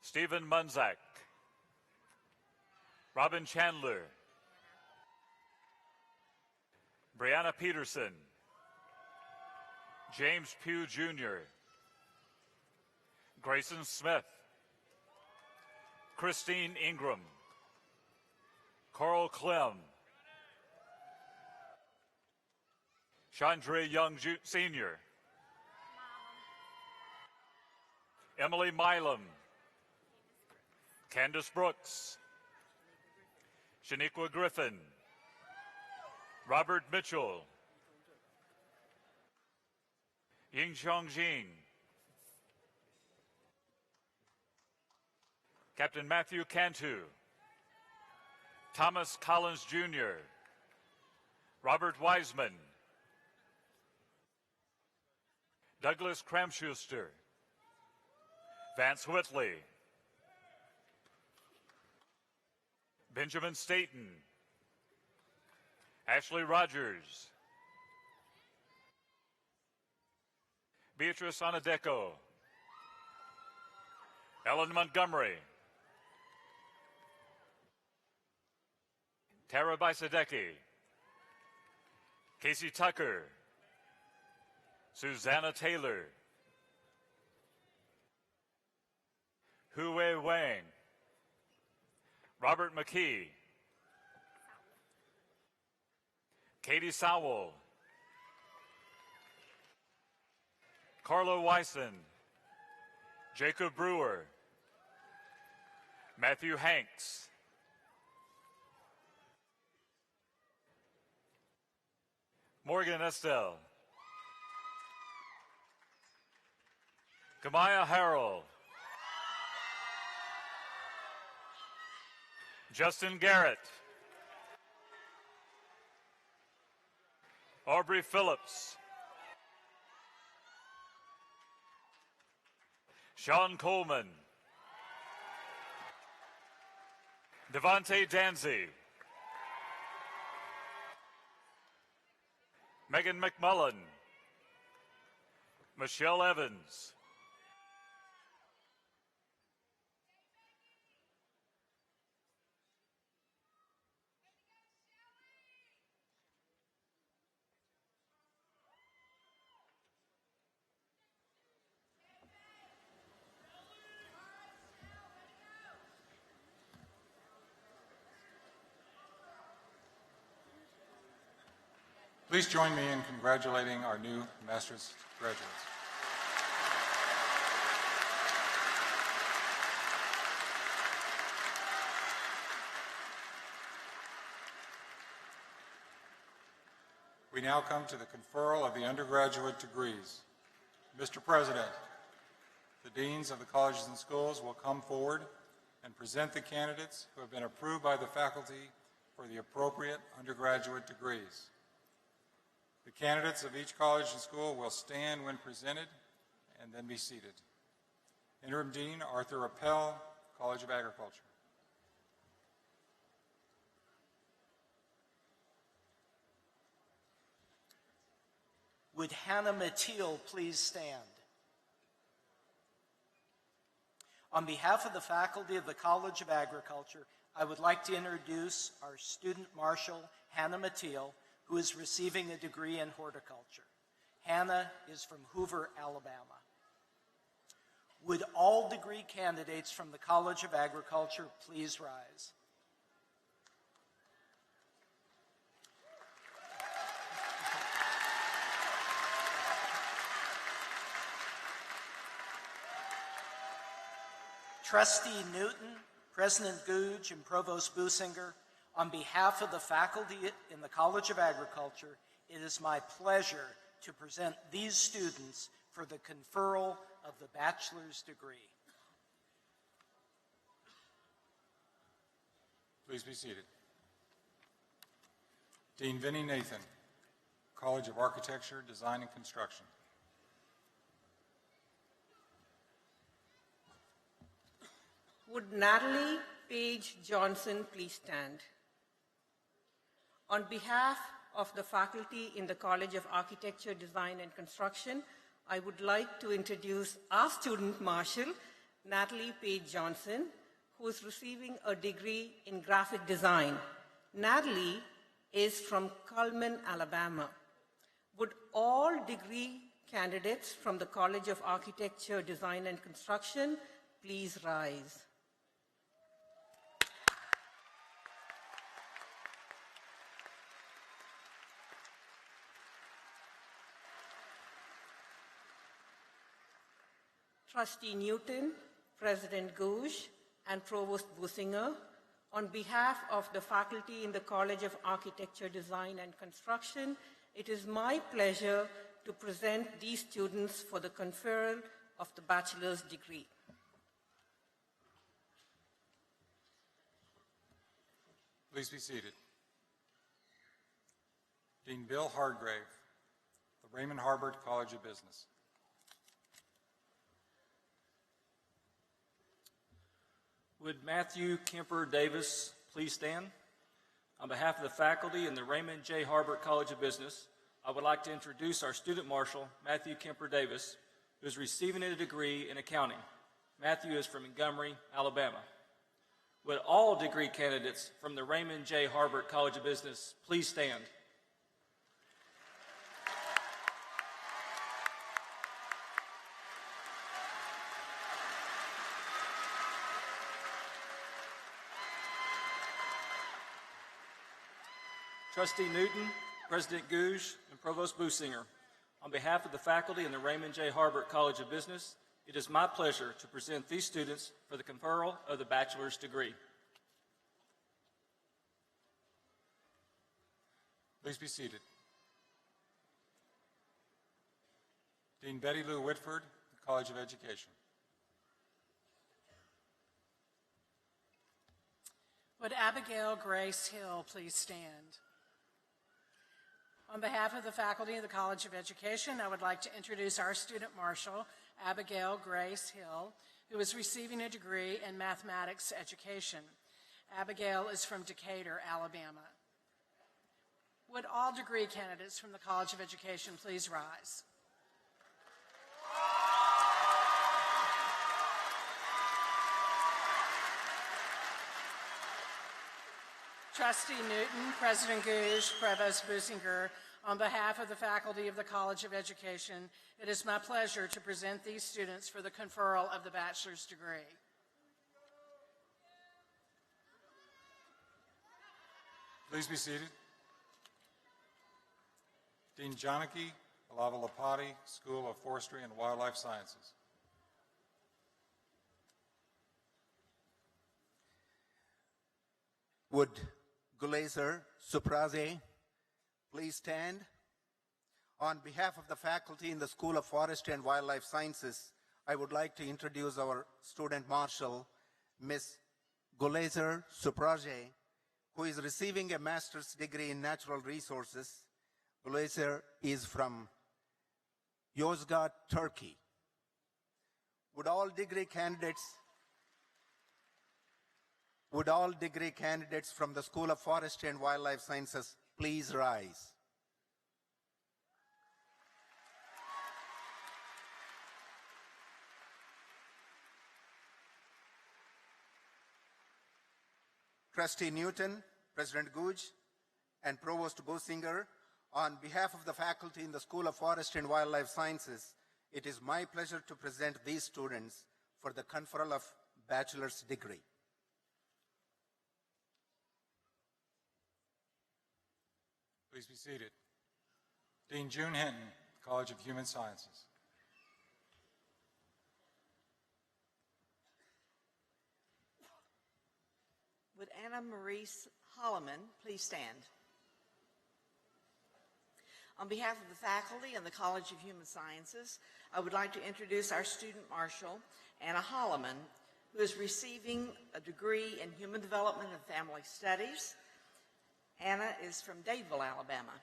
Stephen Munzak, Robin Chandler, Brianna Peterson, James Pugh Jr., Grayson Smith, Christine Ingram, Carl Clem, Chandra Young Sr., Emily Milam, Candace Brooks, Shaniqua Griffin, Robert Mitchell, Ying Chong Jing, Captain Matthew Cantu, Thomas Collins Jr., Robert Wiseman, Douglas Cramschuster, Vance Whitley, Benjamin Staten, Ashley Rogers, Beatrice Anadeco, Ellen Montgomery, Tara Baisadecki, Casey Tucker, Susanna Taylor, Hu-Wei Wang, Robert McKee, Katie Sowell, Carla Wyson, Jacob Brewer, Matthew Hanks, Morgan Estelle, Kamaya Harrell, Justin Garrett, Aubrey Phillips, Sean Coleman, Devontae Danzy, Megan McMullen, Michelle Evans, Please join me in congratulating our new master's graduates. We now come to the conferral of the undergraduate degrees. Mr. President, the deans of the colleges and schools will come forward and present the candidates who have been approved by the faculty for the appropriate undergraduate degrees. The candidates of each college and school will stand when presented and then be seated. Interim Dean Arthur Appel, College of Agriculture. Would Hannah Mateel please stand? On behalf of the faculty of the College of Agriculture, I would like to introduce our student marshal, Hannah Mateel, who is receiving a degree in horticulture. Hannah is from Hoover, Alabama. Would all degree candidates from the College of Agriculture please rise? Trustee Newton, President Googe, and Provost Businger, on behalf of the faculty in the College of Agriculture, it is my pleasure to present these students for the conferral of the bachelor's degree. Please be seated. Dean Vinnie Nathan, College of Architecture, Design, and Construction. Would Natalie Page Johnson please stand? On behalf of the faculty in the College of Architecture, Design, and Construction, I would like to introduce our student marshal, Natalie Page Johnson, who is receiving a degree in graphic design. Natalie is from Cullman, Alabama. Would all degree candidates from the College of Architecture, Design, and Construction please rise? Trustee Newton, President Googe, and Provost Businger, on behalf of the faculty in the College of Architecture, Design, and Construction, it is my pleasure to present these students for the conferral of the bachelor's degree. Please be seated. Dean Bill Hardgrave, the Raymond Harbert College of Business. Would Matthew Kemper Davis please stand? On behalf of the faculty and the Raymond J. Harbert College of Business, I would like to introduce our student marshal, Matthew Kemper Davis, who is receiving a degree in accounting. Matthew is from Montgomery, Alabama. Would all degree candidates from the Raymond J. Harbert College of Business please stand? Trustee Newton, President Gouge, and Provost Businger, on behalf of the faculty and the Raymond J. Harbert College of Business, it is my pleasure to present these students for the conferral of the bachelor's degree. Please be seated. Dean Betty Lou Whitford, the College of Education. Would Abigail Grace Hill please stand? On behalf of the faculty of the College of Education, I would like to introduce our student marshal, Abigail Grace Hill, who is receiving a degree in mathematics education. Abigail is from Decatur, Alabama. Would all degree candidates from the College of Education please rise? Trustee Newton, President Gouge, Provost Businger, on behalf of the faculty of the College of Education, it is my pleasure to present these students for the conferral of the bachelor's degree. Please be seated. Dean Janaki Alavalapati, School of Forestry and Wildlife Sciences. Would Gulazer Supraze please stand? On behalf of the faculty in the School of Forestry and Wildlife Sciences, I would like to introduce our student marshal, Ms. Gulazer Supraze, who is receiving a master's degree in natural resources. Gulazer is from Yozgat, Turkey. Would all degree candidates from the School of Forestry and Wildlife Sciences please rise? Trustee Newton, President Gouge, and Provost Businger, on behalf of the faculty in the School of Forestry and Wildlife Sciences, it is my pleasure to present these students for the conferral of bachelor's degree. Please be seated. Dean June Hinton, College of Human Sciences. Would Anna Marie Holloman please stand? On behalf of the faculty and the College of Human Sciences, I would like to introduce our student marshal, Anna Holloman, who is receiving a degree in Human Development and Family Studies. Anna is from Dadeville, Alabama.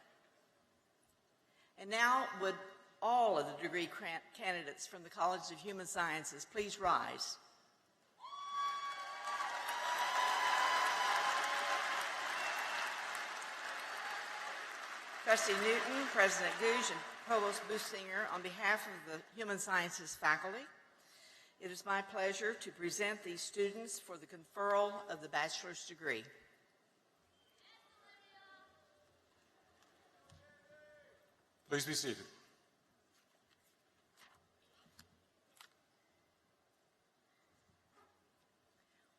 And now, would all of the degree candidates from the College of Human Sciences please rise? Trustee Newton, President Gouge, and Provost Businger, on behalf of the Human Sciences faculty, it is my pleasure to present these students for the conferral of the bachelor's degree. Please be seated.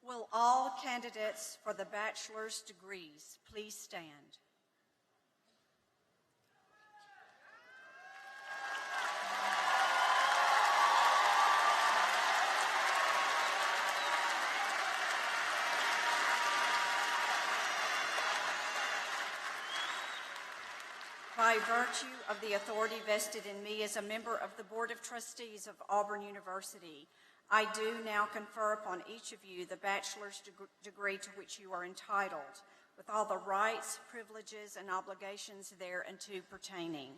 Will all candidates for the bachelor's degrees please stand? By virtue of the authority vested in me as a member of the Board of Trustees of Auburn University, I do now confer upon each of you the bachelor's degree to which you are entitled. with all the rights, privileges, and obligations thereunto pertaining.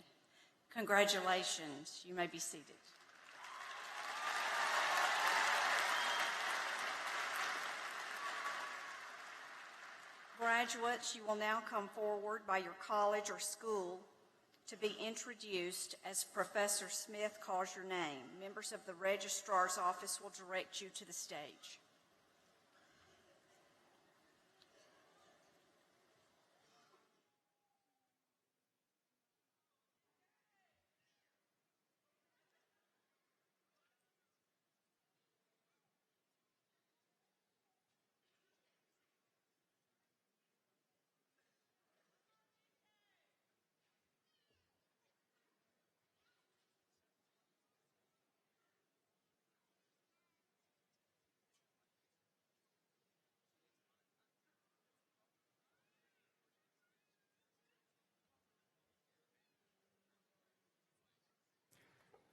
Congratulations. You may be seated. Graduates, you will now come forward by your college or school to be introduced as Professor Smith calls your name. Members of the Registrar's Office will direct you to the stage.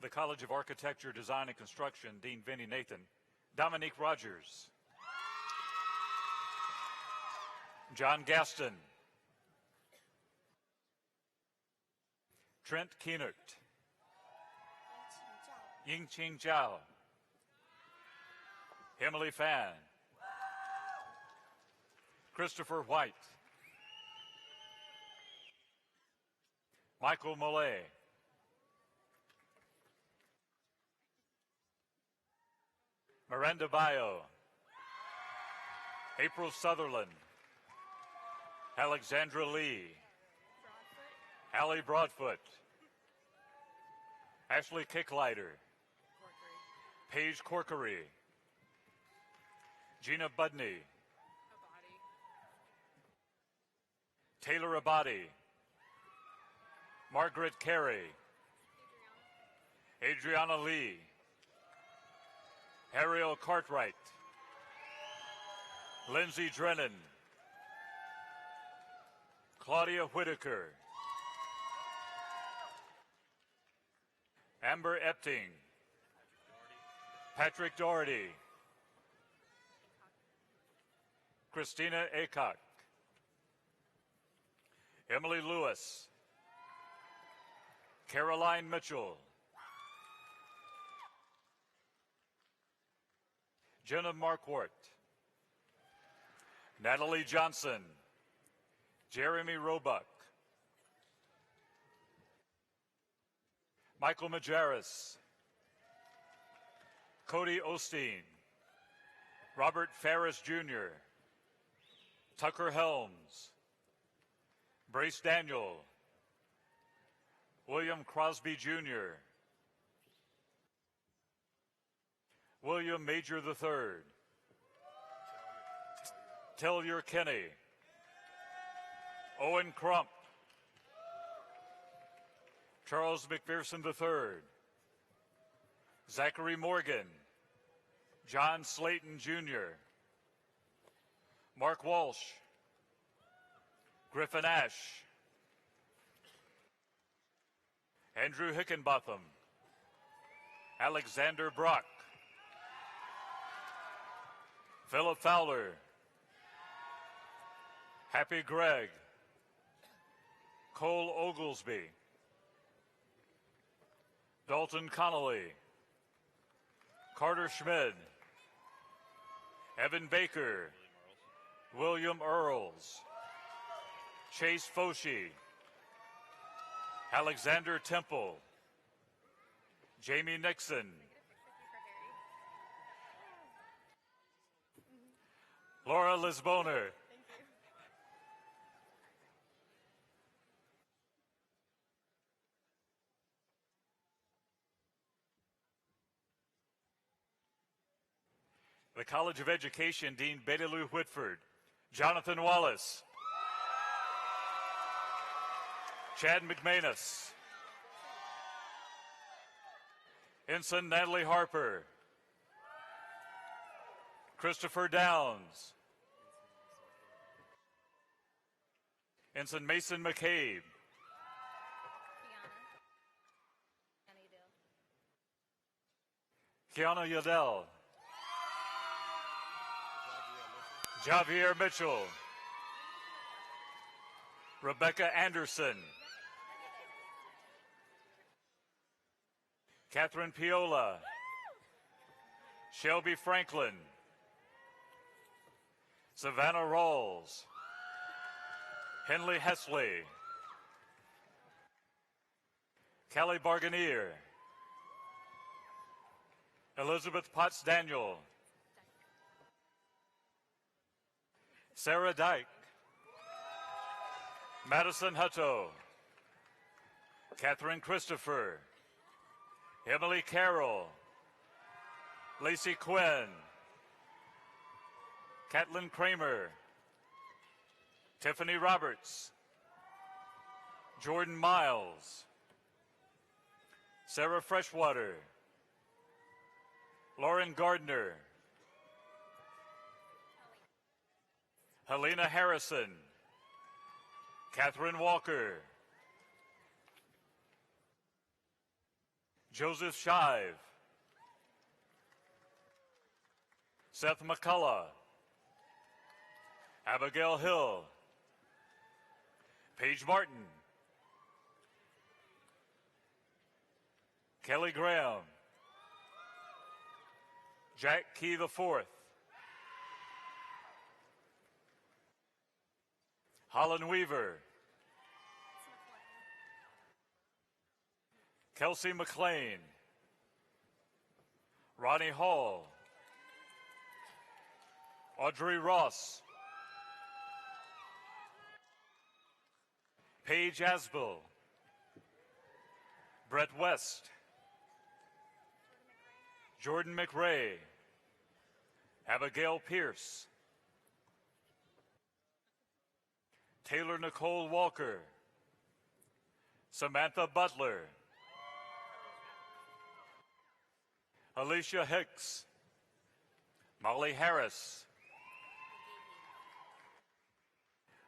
The College of Architecture, Design, and Construction, Dean Vinnie Nathan. Dominique Rogers. John Gaston. Trent Keenert. Yingqing Zhao. Emily Fan. Christopher White. Michael Mollet. Miranda Bayo. April Sutherland. Alexandra Lee. Allie Broadfoot. Ashley Kicklighter. Paige Corkery. Gina Budney. Taylor Abadi. Margaret Carey. Adriana Lee. Ariel Cartwright. Lindsay Drennan. Claudia Whitaker. Amber Epting. Patrick Doherty. Christina Aycock. Emily Lewis. Caroline Mitchell. Jenna Marquardt. Natalie Johnson. Jeremy Roebuck. Michael Majaris. Cody Osteen. Robert Ferris Jr. Tucker Helms. Brace Daniel. William Crosby Jr. William Major III. Tellier Kenny. Owen Crump. Charles McPherson III. Zachary Morgan. John Slayton Jr. Mark Walsh. Griffin Ash. Andrew Hickenbotham. Alexander Brock. Philip Fowler. Happy Gregg. Cole Oglesby. Dalton Connolly. Carter Schmid. Evan Baker. William Earls. Chase Foshee. Alexander Temple. Jamie Nixon. Laura Lisboner. The College of Education, Dean Betty Lou Whitford. Jonathan Wallace. Chad McManus. Ensign Natalie Harper. Christopher Downs. Ensign Mason McCabe. Kiana Yadell. Javier Mitchell. Rebecca Anderson. Catherine Piola. Shelby Franklin. Savannah Rawls. Henley Hesley. Kelly Barganier. Elizabeth Potts Daniel. Sarah Dyke. Madison Hutto. Catherine Christopher. Emily Carroll. Lacey Quinn. Catlin Kramer. Tiffany Roberts. Jordan Miles. Sarah Freshwater. Lauren Gardner. Helena Harrison. Catherine Walker. Joseph Shive. Seth McCullough. Abigail Hill. Paige Martin. Kelly Graham. Jack Key IV. Holland Weaver. Kelsey McLean. Ronnie Hall. Audrey Ross. Paige Asbill. Brett West. Jordan McRae. Abigail Pierce. Taylor Nicole Walker. Samantha Butler. Alicia Hicks. Molly Harris.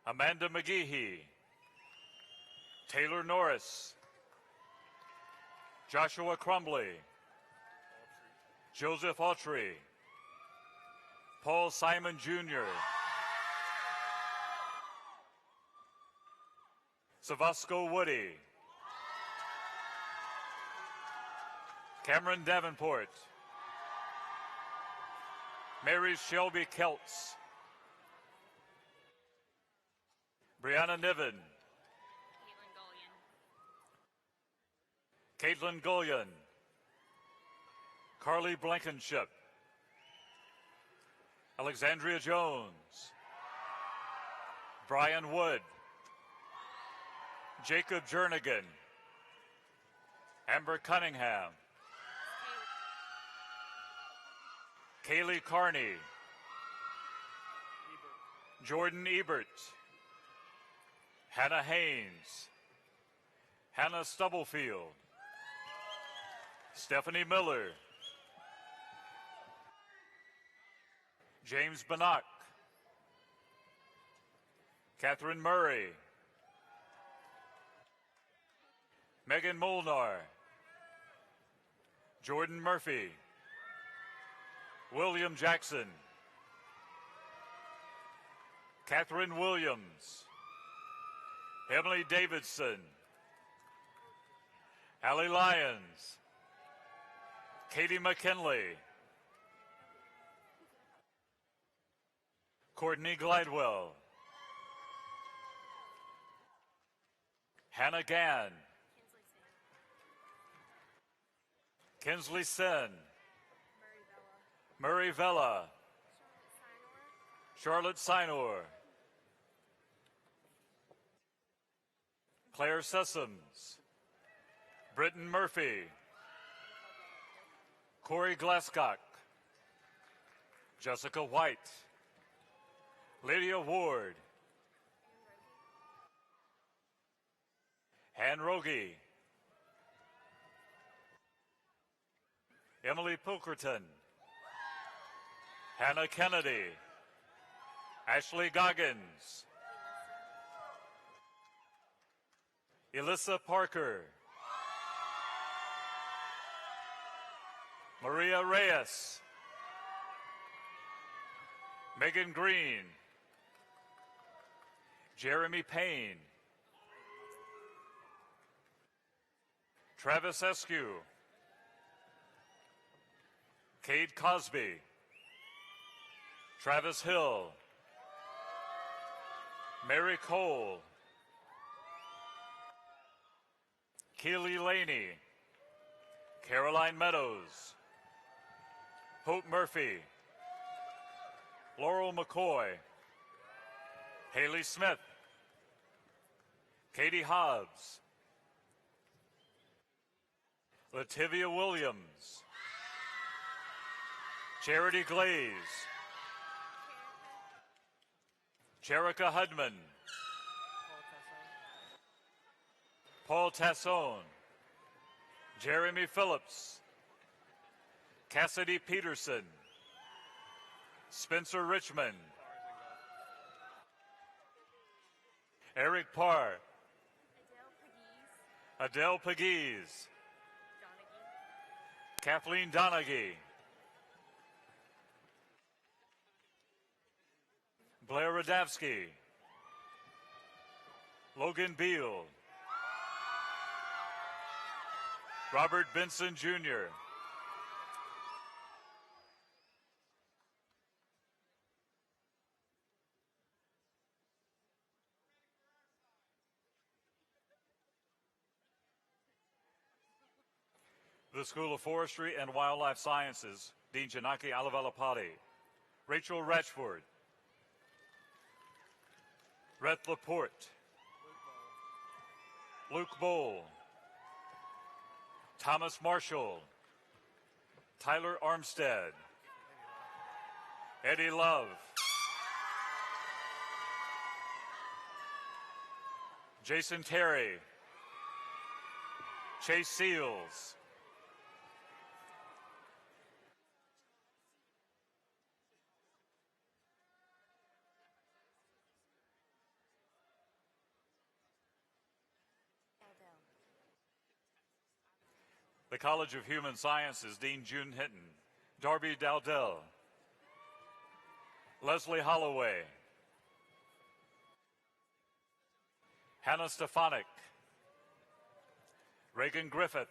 Amanda McGehee. Taylor Norris. Joshua Crumbly. Joseph Autry. Paul Simon Jr. Savasco Woody. Cameron Davenport. Mary Shelby Keltz. Brianna Niven. Caitlin Gullion. Carly Blankenship. Alexandria Jones. Brian Wood. Jacob Jernigan. Amber Cunningham. Kaylee Carney. Jordan Ebert. Hannah Haynes. Hannah Stubblefield. Stephanie Miller. James Bannock. Catherine Murray. Megan Molnar. Jordan Murphy. William Jackson. Catherine Williams. Emily Davidson. Allie Lyons. Katie McKinley. Courtney Glidewell. Hannah Gann. Kinsley Sen. Murray Vella. Charlotte Sinor. Claire Sessoms. Britton Murphy. Corey Glasscock. Jessica White. Lydia Ward. Han Rogie. Emily Pilkerton. Hannah Kennedy. Ashley Goggins. Elissa Parker. Maria Reyes. Megan Green. Jeremy Payne. Travis Eskew, Cade Cosby, Travis Hill, Mary Cole, Keely Laney, Caroline Meadows, Hope Murphy, Laurel McCoy, Haley Smith, Katie Hobbs, Lativia Williams, Charity Glaze, Cherica Hudman, Paul Tassone, Jeremy Phillips, Cassidy Peterson, Spencer Richmond, Eric Parr, Adele Pegues, Kathleen Donaghy, Blair Radavsky, Logan Beal, Robert Benson Jr., the School of Forestry and Wildlife Sciences, Dean Janaki Alavalapati, Rachel Ratchford, Rhett Laporte, Luke Bowl, Thomas Marshall, Tyler Armstead, Eddie Love, Jason Terry, Chase Seals, the College of Human Sciences, Dean June Hinton, Darby Dowdell, Leslie Holloway, Hannah Stefanik, Reagan Griffith,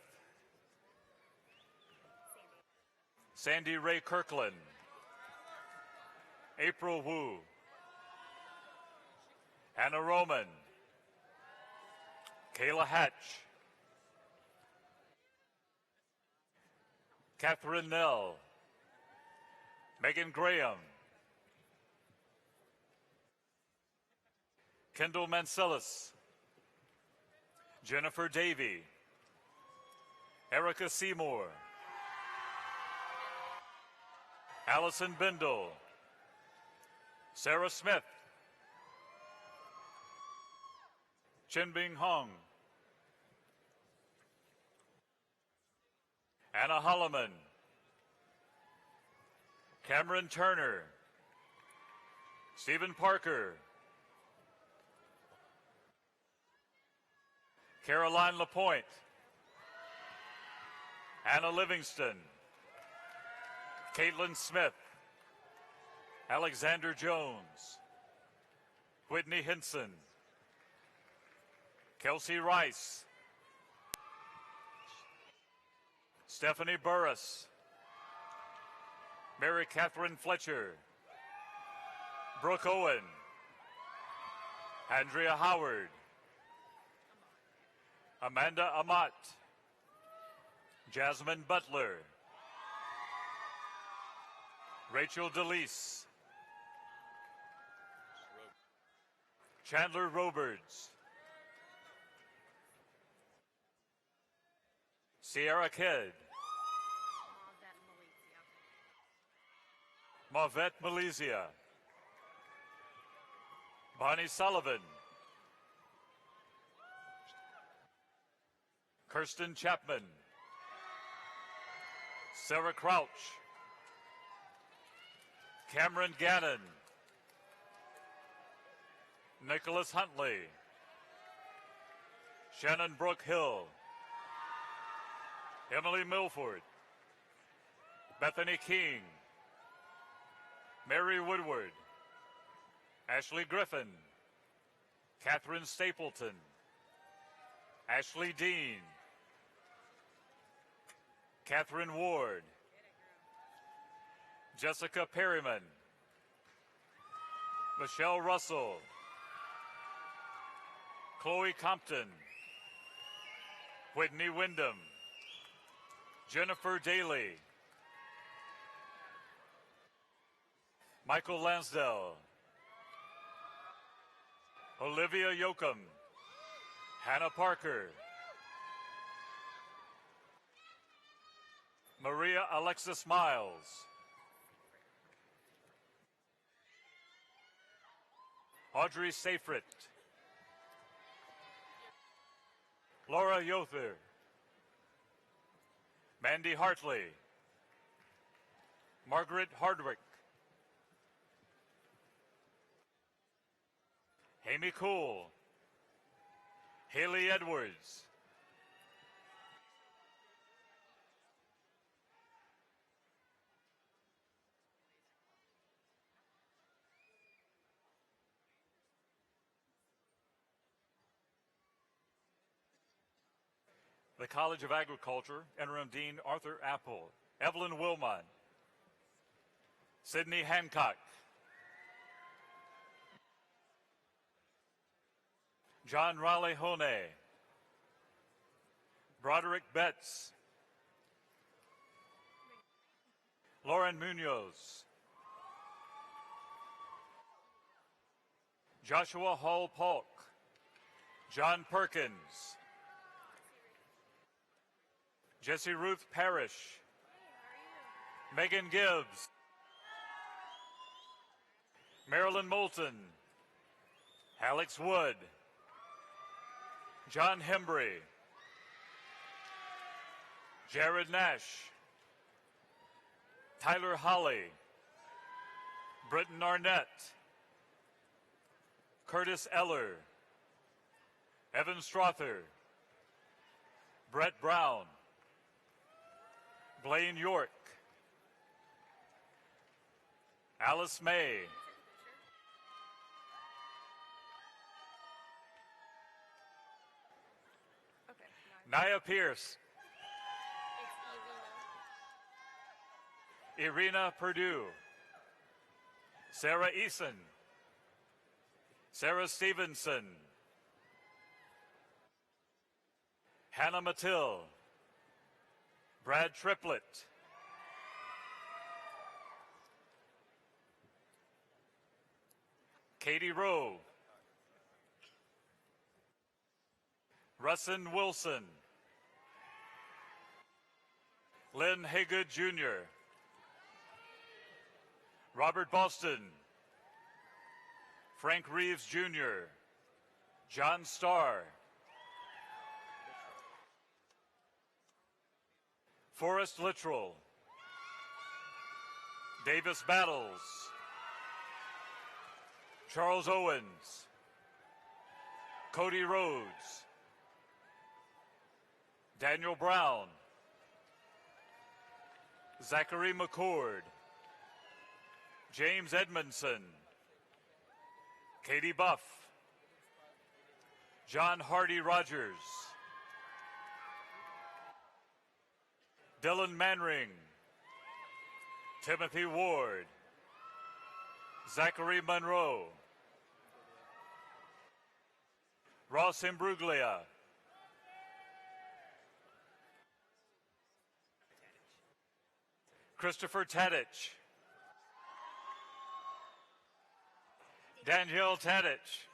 Sandy Ray Kirkland, April Wu, Anna Roman, Kayla Hatch, Catherine Nell, Megan Graham, Kendall Mancelis, Jennifer Davey, Erica Seymour, Allison Bindle, Sarah Smith, Chenbing Hong, Anna Holloman, Cameron Turner, Stephen Parker, Caroline Lapointe, Anna Livingston, Caitlin Smith, Alexander Jones, Whitney Hinson, Kelsey Rice, Stephanie Burris, Mary Catherine Fletcher, Brooke Owen, Andrea Howard, Amanda Amat, Jasmine Butler, Rachel DeLeese, Chandler Roberts, Sierra Kidd, Marvette Malaysia, Bonnie Sullivan, Kirsten Chapman, Sarah Crouch, Cameron Gannon, Nicholas Huntley, Shannon Brooke Hill, Emily Milford, Bethany King, Mary Woodward, Ashley Griffin, Catherine Stapleton, Ashley Dean, Catherine Ward, Jessica Perryman, Michelle Russell, Chloe Compton, Whitney Wyndham, Jennifer Daly, Michael Lansdell, Olivia Yoakum, Hannah Parker, Maria Alexis Miles, Audrey Seyfried, Laura Yother, Mandy Hartley, Margaret Hardwick, Amy Cool, Haley Edwards, the College of Agriculture, Interim Dean Arthur Apple, Evelyn Wilmot, Sydney Hancock, John Raleigh Hone, Broderick Betts, Lauren Munoz, Joshua Hall Polk, John Perkins, Jesse Ruth Parrish, Megan Gibbs, Marilyn Moulton, Alex Wood, John Hembry, Jared Nash, Tyler Holly, Britton Arnett, Curtis Eller, Evan Strother, Brett Brown, Blaine York, Alice May, Naya Pierce, Irina Perdue, Sarah Eason, Sarah Stevenson, Hannah Mathill, Brad Triplett, Katie Rowe, Russin Wilson, Lynn Haygood Jr., Robert Boston, Frank Reeves Jr., John Starr, Forrest Littrell, Davis Battles, Charles Owens, Cody Rhodes, Daniel Brown, Zachary McCord, James Edmondson, Katie Buff, John Hardy Rogers, Dylan Manring, Timothy Ward, Zachary Monroe, Ross Imbruglia, Christopher Tadich, Danielle Tadich,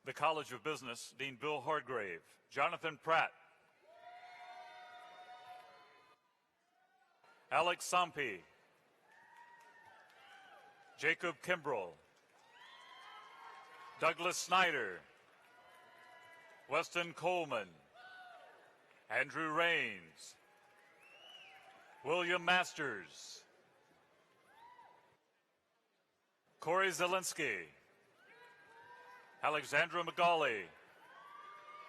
the College of Business, Dean Bill Hardgrave, Jonathan Pratt, Alex Sampi, Jacob Kimbrell, Douglas Snyder, Weston Coleman, Andrew Raines, William Masters, Corey Zielinski, Alexandra Magali,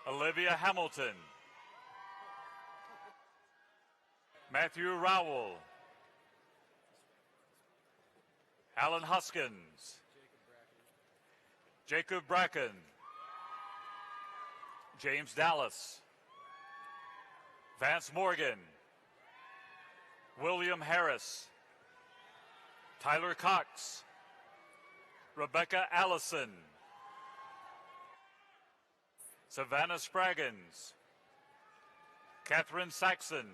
Olivia Hamilton, Matthew Rowell, Alan Huskins, Jacob Bracken, James Dallas, Vance Morgan, William Harris, Tyler Cox, Rebecca Allison, Savannah Spraggins, Catherine Saxon,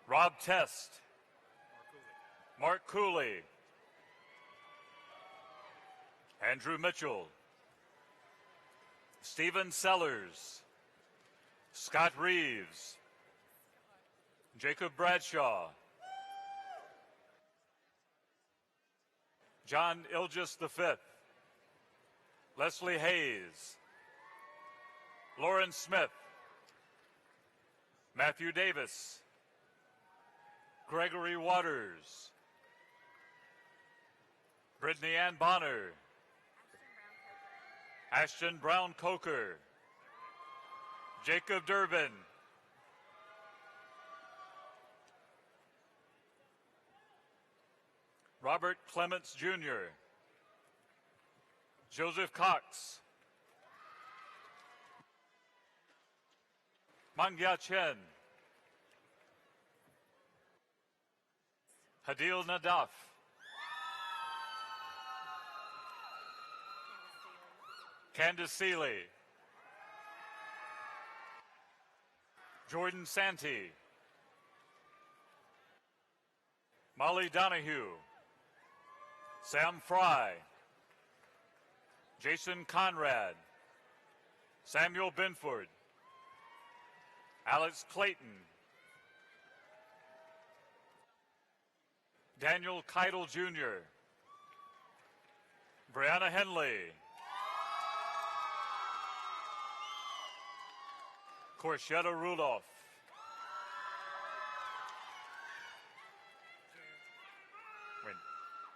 Rob Test, Mark Cooley, Andrew Mitchell, Stephen Sellers, Scott Reeves, Jacob Bradshaw, John Ilgis V, Leslie Hayes, Lauren Smith, Matthew Davis, Gregory Waters, Brittany Ann Bonner, Ashton Brown Coker, Jacob Durbin, Robert Clements Jr., Joseph Cox, Mangya Chen, Hadil Nadaf, Candace Seeley, Jordan Santee, Molly Donahue, Sam Fry, Jason Conrad, Samuel Binford, Alex Clayton, Daniel Keidel Jr., Brianna Henley, Corshetta Rudolph,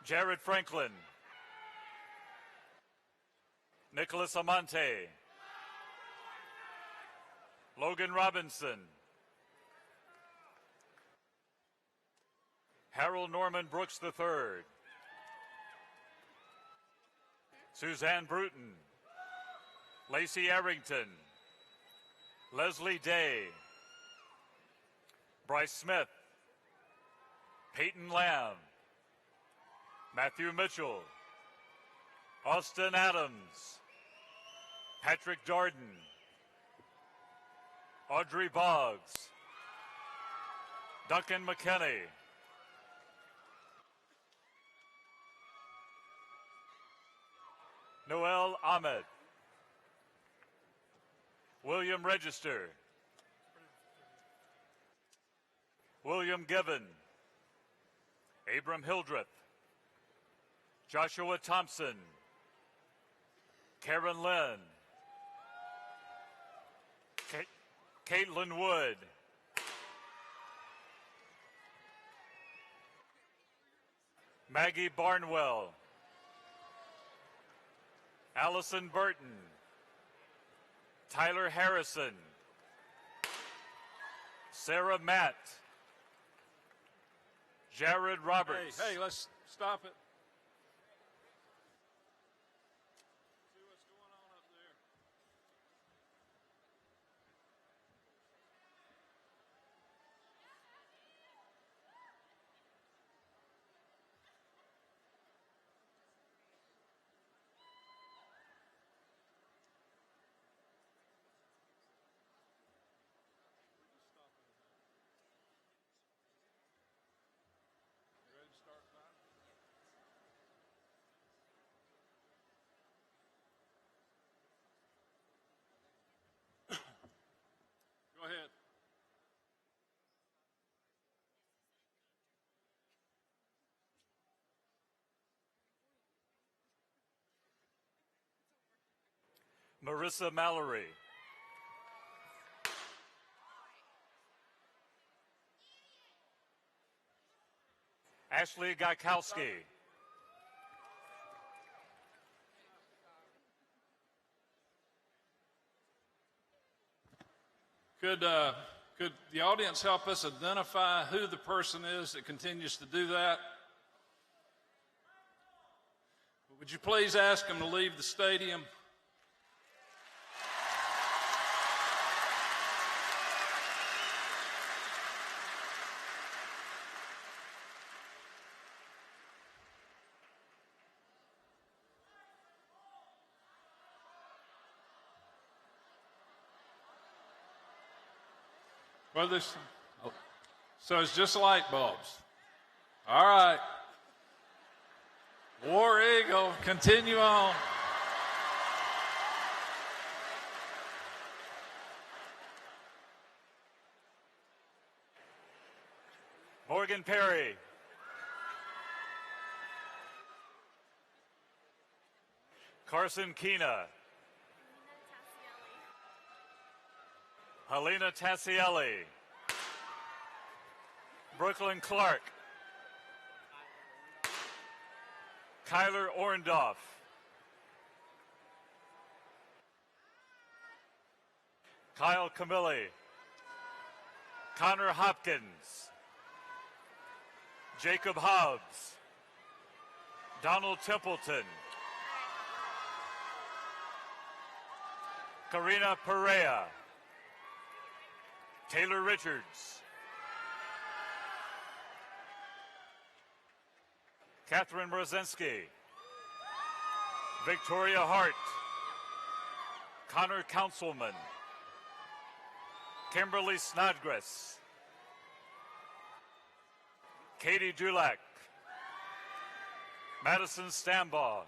Jared Franklin, Nicholas Amante, Logan Robinson, Harold Norman Brooks III, Suzanne Bruton, Lacey Arrington, Leslie Day, Bryce Smith, Peyton Lamb, Matthew Mitchell, Austin Adams, Patrick Darden, Audrey Boggs, Duncan McKinney, Noel Ahmed, William Register, William Given, Abram Hildreth, Joshua Thompson, Karen Lynn, Caitlin Wood, Maggie Barnwell, Allison Burton, Tyler Harrison, Sarah Matt, Jared Roberts. Hey, let's stop it. Go ahead. Marissa Mallory, Ashley Gaikowski, Could the audience help us identify who the person is that continues to do that? Would you please ask him to leave the stadium? Well, so it's just light bulbs. All right. War Eagle, continue on. Morgan Perry. Carson Kina. Helena Tassielli. Brooklyn Clark. Kyler Orndorff. Kyle Camilli. Connor Hopkins. Jacob Hobbs. Donald Templeton. Karina Perea. Taylor Richards. Catherine Mrozinski. Victoria Hart. Connor Councilman. Kimberly Snodgrass. Katie Dulac. Madison Stambaugh.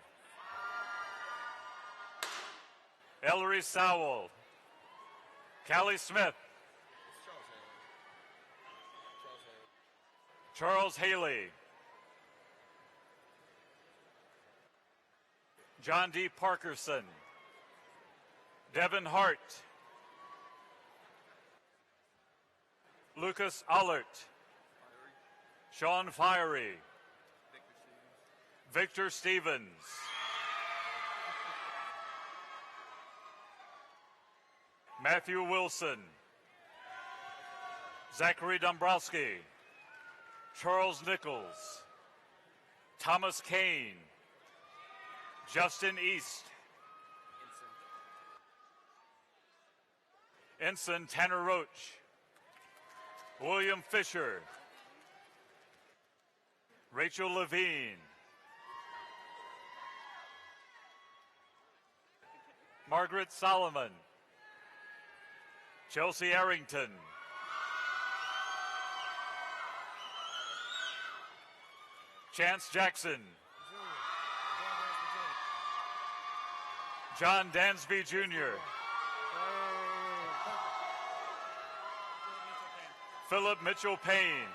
Ellery Sowell. Callie Smith. Charles Haley. John D. Parkerson. Devin Hart. Lucas Allert. Sean Fiery. Victor Stevens. Matthew Wilson. Zachary Dombrowski. Charles Nichols. Thomas Kane. Justin East. Ensign Tanner Roach. William Fisher. Rachel Levine. Margaret Solomon. Chelsea Arrington. Chance Jackson. John Dansby Jr. Philip Mitchell Payne.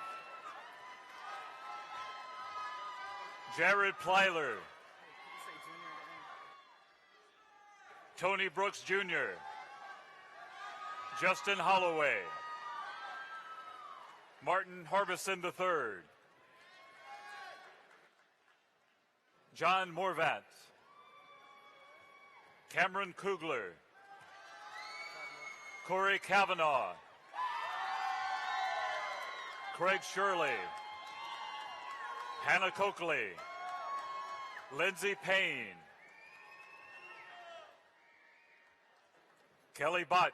Jared Plyler. Tony Brooks Jr. Justin Holloway. Martin Harbison III. John Morvat. Cameron Kugler. Corey Kavanaugh. Craig Shirley. Hannah Coakley. Lindsay Payne. Kelly Botch.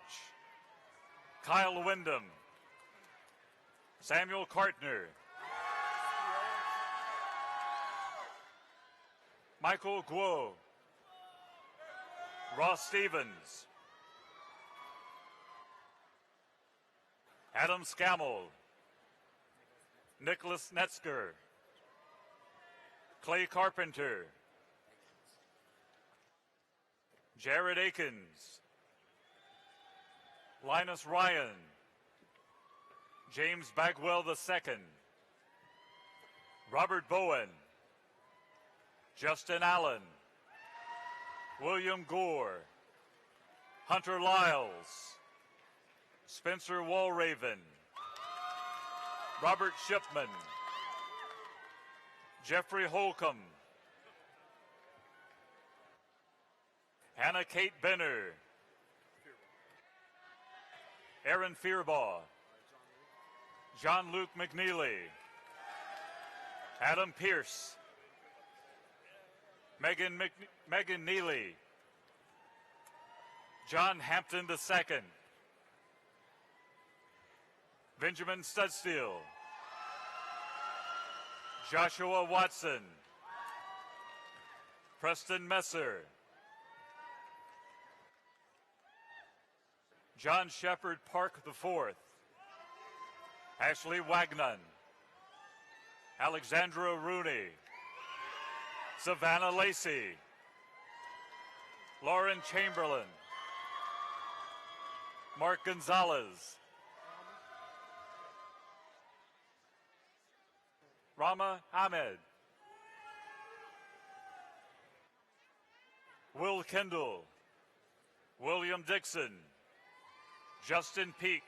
Kyle Wyndham. Samuel Cartner. Michael Guo. Ross Stevens. Adam Scammell. Nicholas Netzger. Clay Carpenter. Jared Akins. Linus Ryan. James Bagwell II. Robert Bowen. Justin Allen. William Gore. Hunter Lyles. Spencer Walraven. Robert Shipman. Jeffrey Holcomb. Hannah Kate Benner. Aaron Fearbaugh, John Luke McNeely, Adam Pierce, Megan Neely, John Hampton II, Benjamin Studstill, Joshua Watson, Preston Messer, John Shepard Park IV, Ashley Wagnon, Alexandra Rooney, Savannah Lacey, Lauren Chamberlain, Mark Gonzalez, Rama Ahmed, Will Kendall, William Dixon, Justin Peak,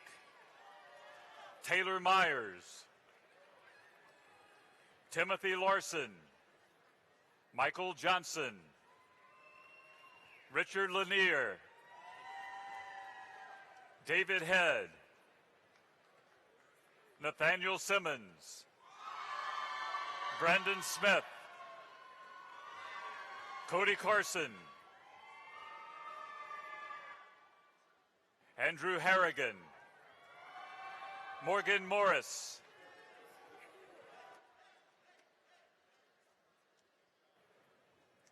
Taylor Myers, Timothy Larson, Michael Johnson, Richard Lanier, David Head, Nathaniel Simmons, Brandon Smith, Cody Carson, Andrew Harrigan, Morgan Morris,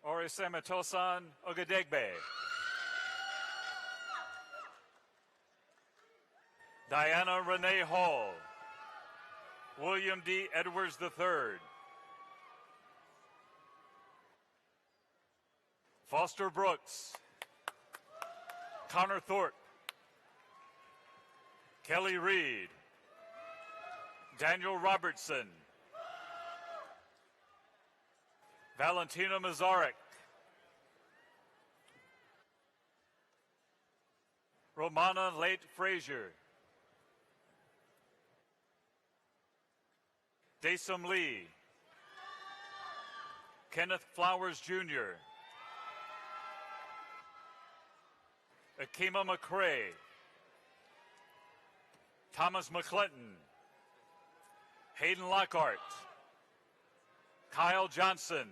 Orisamatosan Ogadegbe, Diana Renee Hall, William D. Edwards III, Foster Brooks, Connor Thorpe, Kelly Reed, Daniel Robertson, Valentina Mazarek, Romana Late Frazier, Daysum Lee, Kenneth Flowers Jr., Akima McCrae, Thomas McClinton, Hayden Lockhart, Kyle Johnson,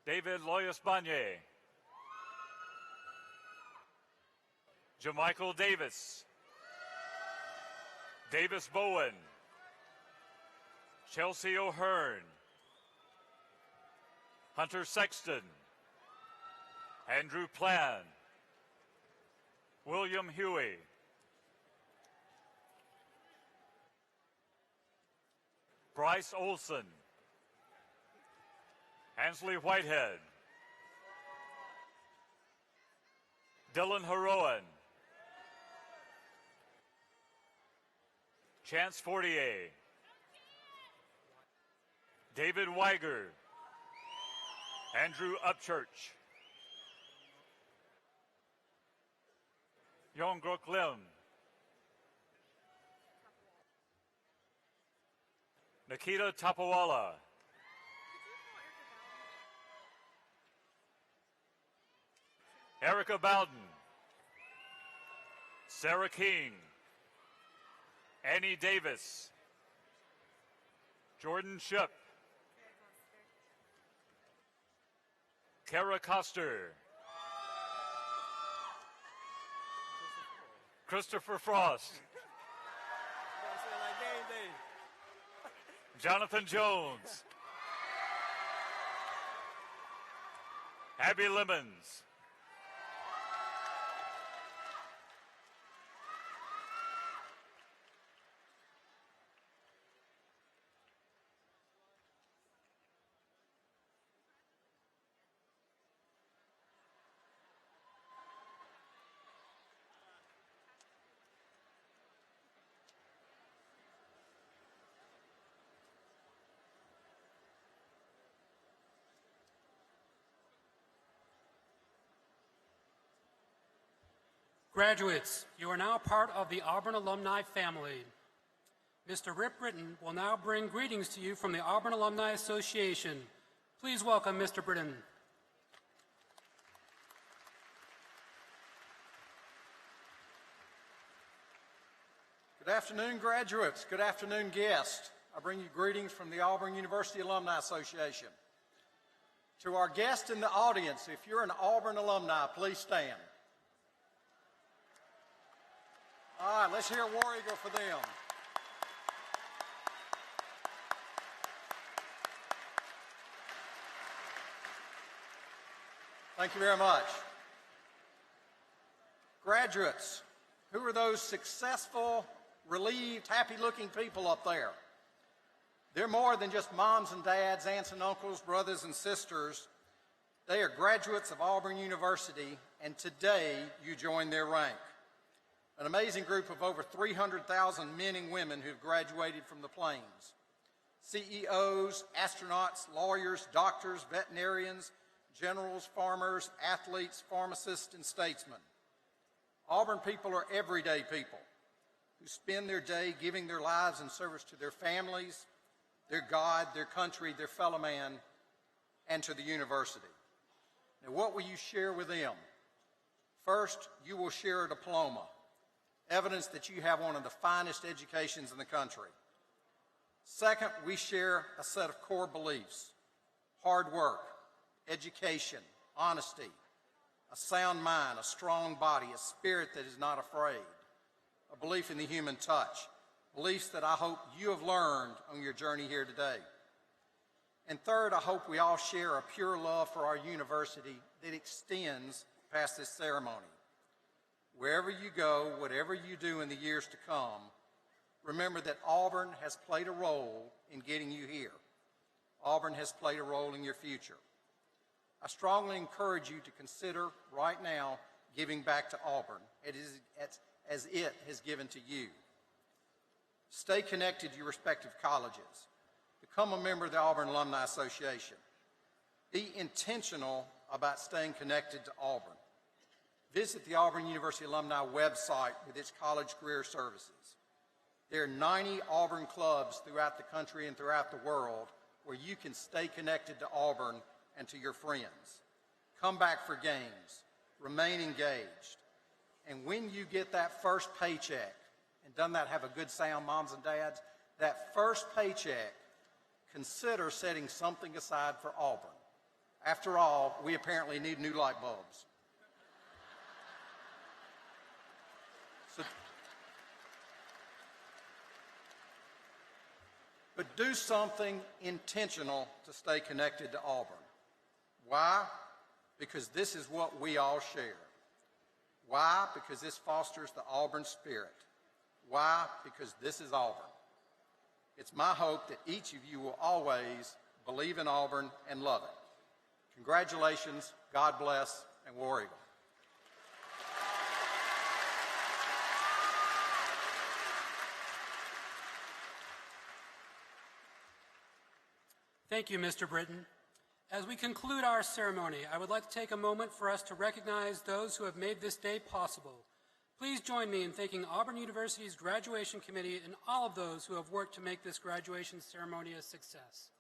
David Loyas Banye, Jamichael Davis, Davis Bowen, Chelsea O'Hearn, Hunter Sexton, Andrew Plan, William Huey, Bryce Olson, Ansley Whitehead, Dylan Heroin, Chance Fortier, David Weiger, Andrew Upchurch, Yongrok Lim, Nikita Tapawala, Erica Bowden, Sarah King, Annie Davis, Jordan Ship, Kara Coster, Christopher Frost, Jonathan Jones, Abby Lemons, Graduates, you are now part of the Auburn alumni family. Mr. Rip Britton will now bring greetings to you from the Auburn Alumni Association. Please welcome Mr. Britton. Good afternoon, graduates. Good afternoon, guests. I bring you greetings from the Auburn University Alumni Association. To our guests in the audience, if you're an Auburn alumni, please stand. All right, let's hear War Eagle for them. Thank you very much. Graduates, who are those successful, relieved, happy-looking people up there? They're more than just moms and dads, aunts and uncles, brothers and sisters. They are graduates of Auburn University, and today you join their rank. An amazing group of over 300,000 men and women who've graduated from the plains. CEOs, astronauts, lawyers, doctors, veterinarians, generals, farmers, athletes, pharmacists, and statesmen. Auburn people are everyday people who spend their day giving their lives in service to their families, their God, their country, their fellow man, and to the university. Now, what will you share with them? First, you will share a diploma, evidence that you have one of the finest educations in the country. Second, we share a set of core beliefs: hard work, education, honesty, a sound mind, a strong body, a spirit that is not afraid, a belief in the human touch, beliefs that I hope you have learned on your journey here today. And third, I hope we all share a pure love for our university that extends past this ceremony. Wherever you go, whatever you do in the years to come, remember that Auburn has played a role in getting you here. Auburn has played a role in your future. I strongly encourage you to consider right now giving back to Auburn as it has given to you. Stay connected to your respective colleges. Become a member of the Auburn Alumni Association. Be intentional about staying connected to Auburn. Visit the Auburn University Alumni website with its college career services. There are 90 Auburn clubs throughout the country and throughout the world where you can stay connected to Auburn and to your friends. Come back for games. Remain engaged. And when you get that first paycheck, and doesn't that have a good sound, moms and dads? That first paycheck, consider setting something aside for Auburn. After all, we apparently need new light bulbs. But do something intentional to stay connected to Auburn. Why? Because this is what we all share. Why? Because this fosters the Auburn spirit. Why? Because this is Auburn. It's my hope that each of you will always believe in Auburn and love it. Congratulations, God bless, and War Eagle. Thank you, Mr. Britton. As we conclude our ceremony, I would like to take a moment for us to recognize those who have made this day possible. Please join me in thanking Auburn University's graduation committee and all of those who have worked to make this graduation ceremony a success.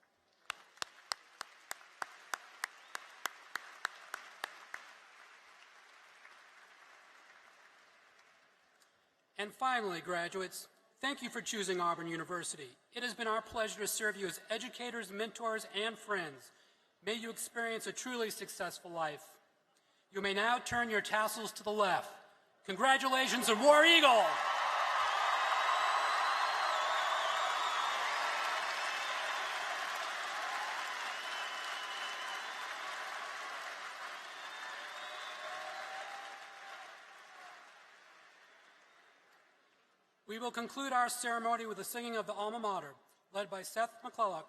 And finally, graduates, thank you for choosing Auburn University. It has been our pleasure to serve you as educators, mentors, and friends. May you experience a truly successful life. You may now turn your tassels to the left. Congratulations and War Eagle! We will conclude our ceremony with the singing of the Alma Mater, led by Seth McCulloch.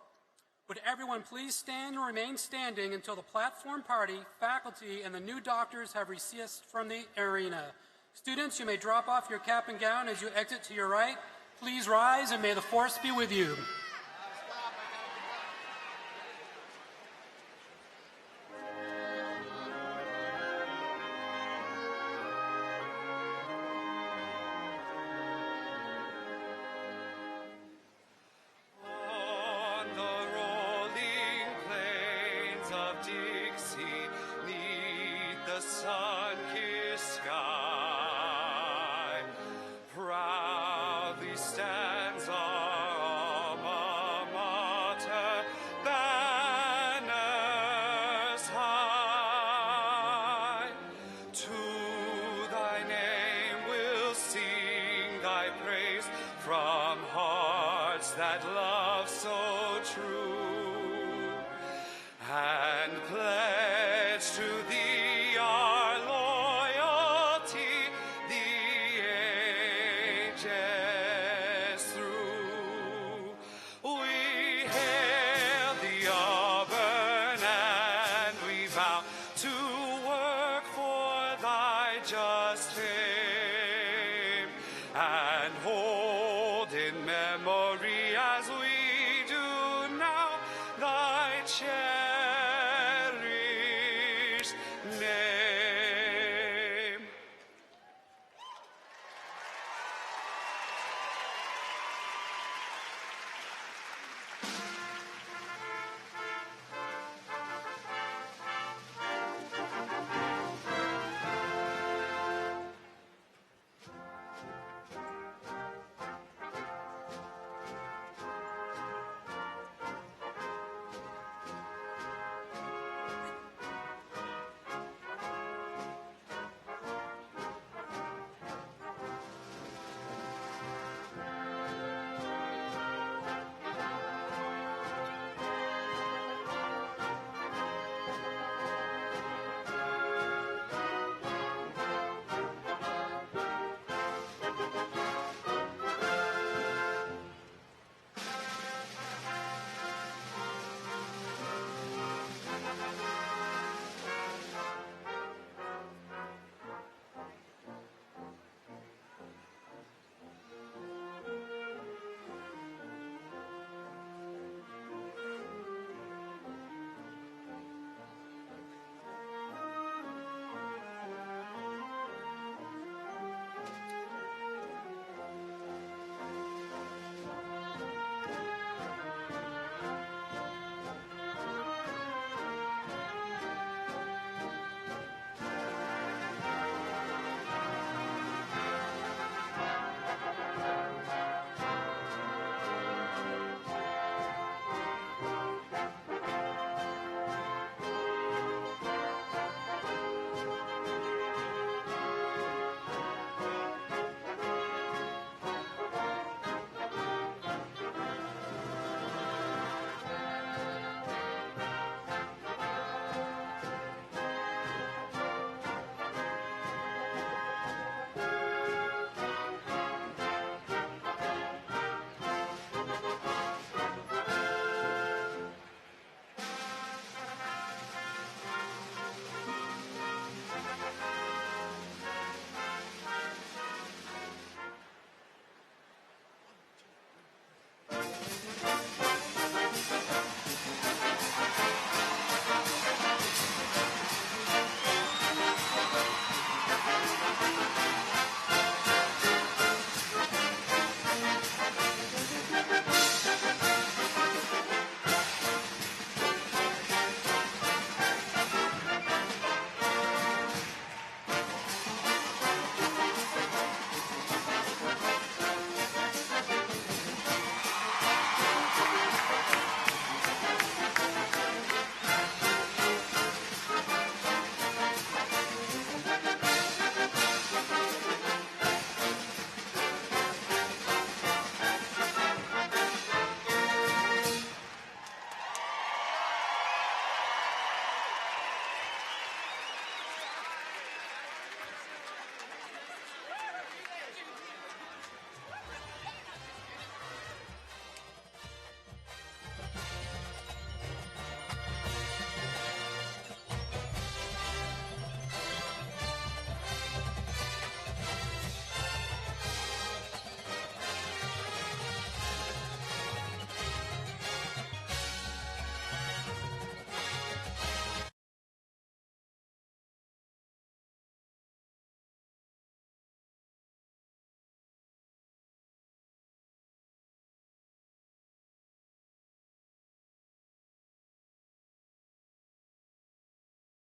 Would everyone please stand and remain standing until the platform party, faculty, and the new doctors have recessed from the arena. Students, you may drop off your cap and gown as you exit to your right. Please rise and may the force be with you. On the rolling plains of Dixie, 'neath the sun-kissed sky, proudly stands our alma mater, banners high. To thy name we'll sing thy praise from hearts that love so true, and pledge to thee our loyalty the ages through. We hail the Auburn and we vow to work for thy just fame and hold in memory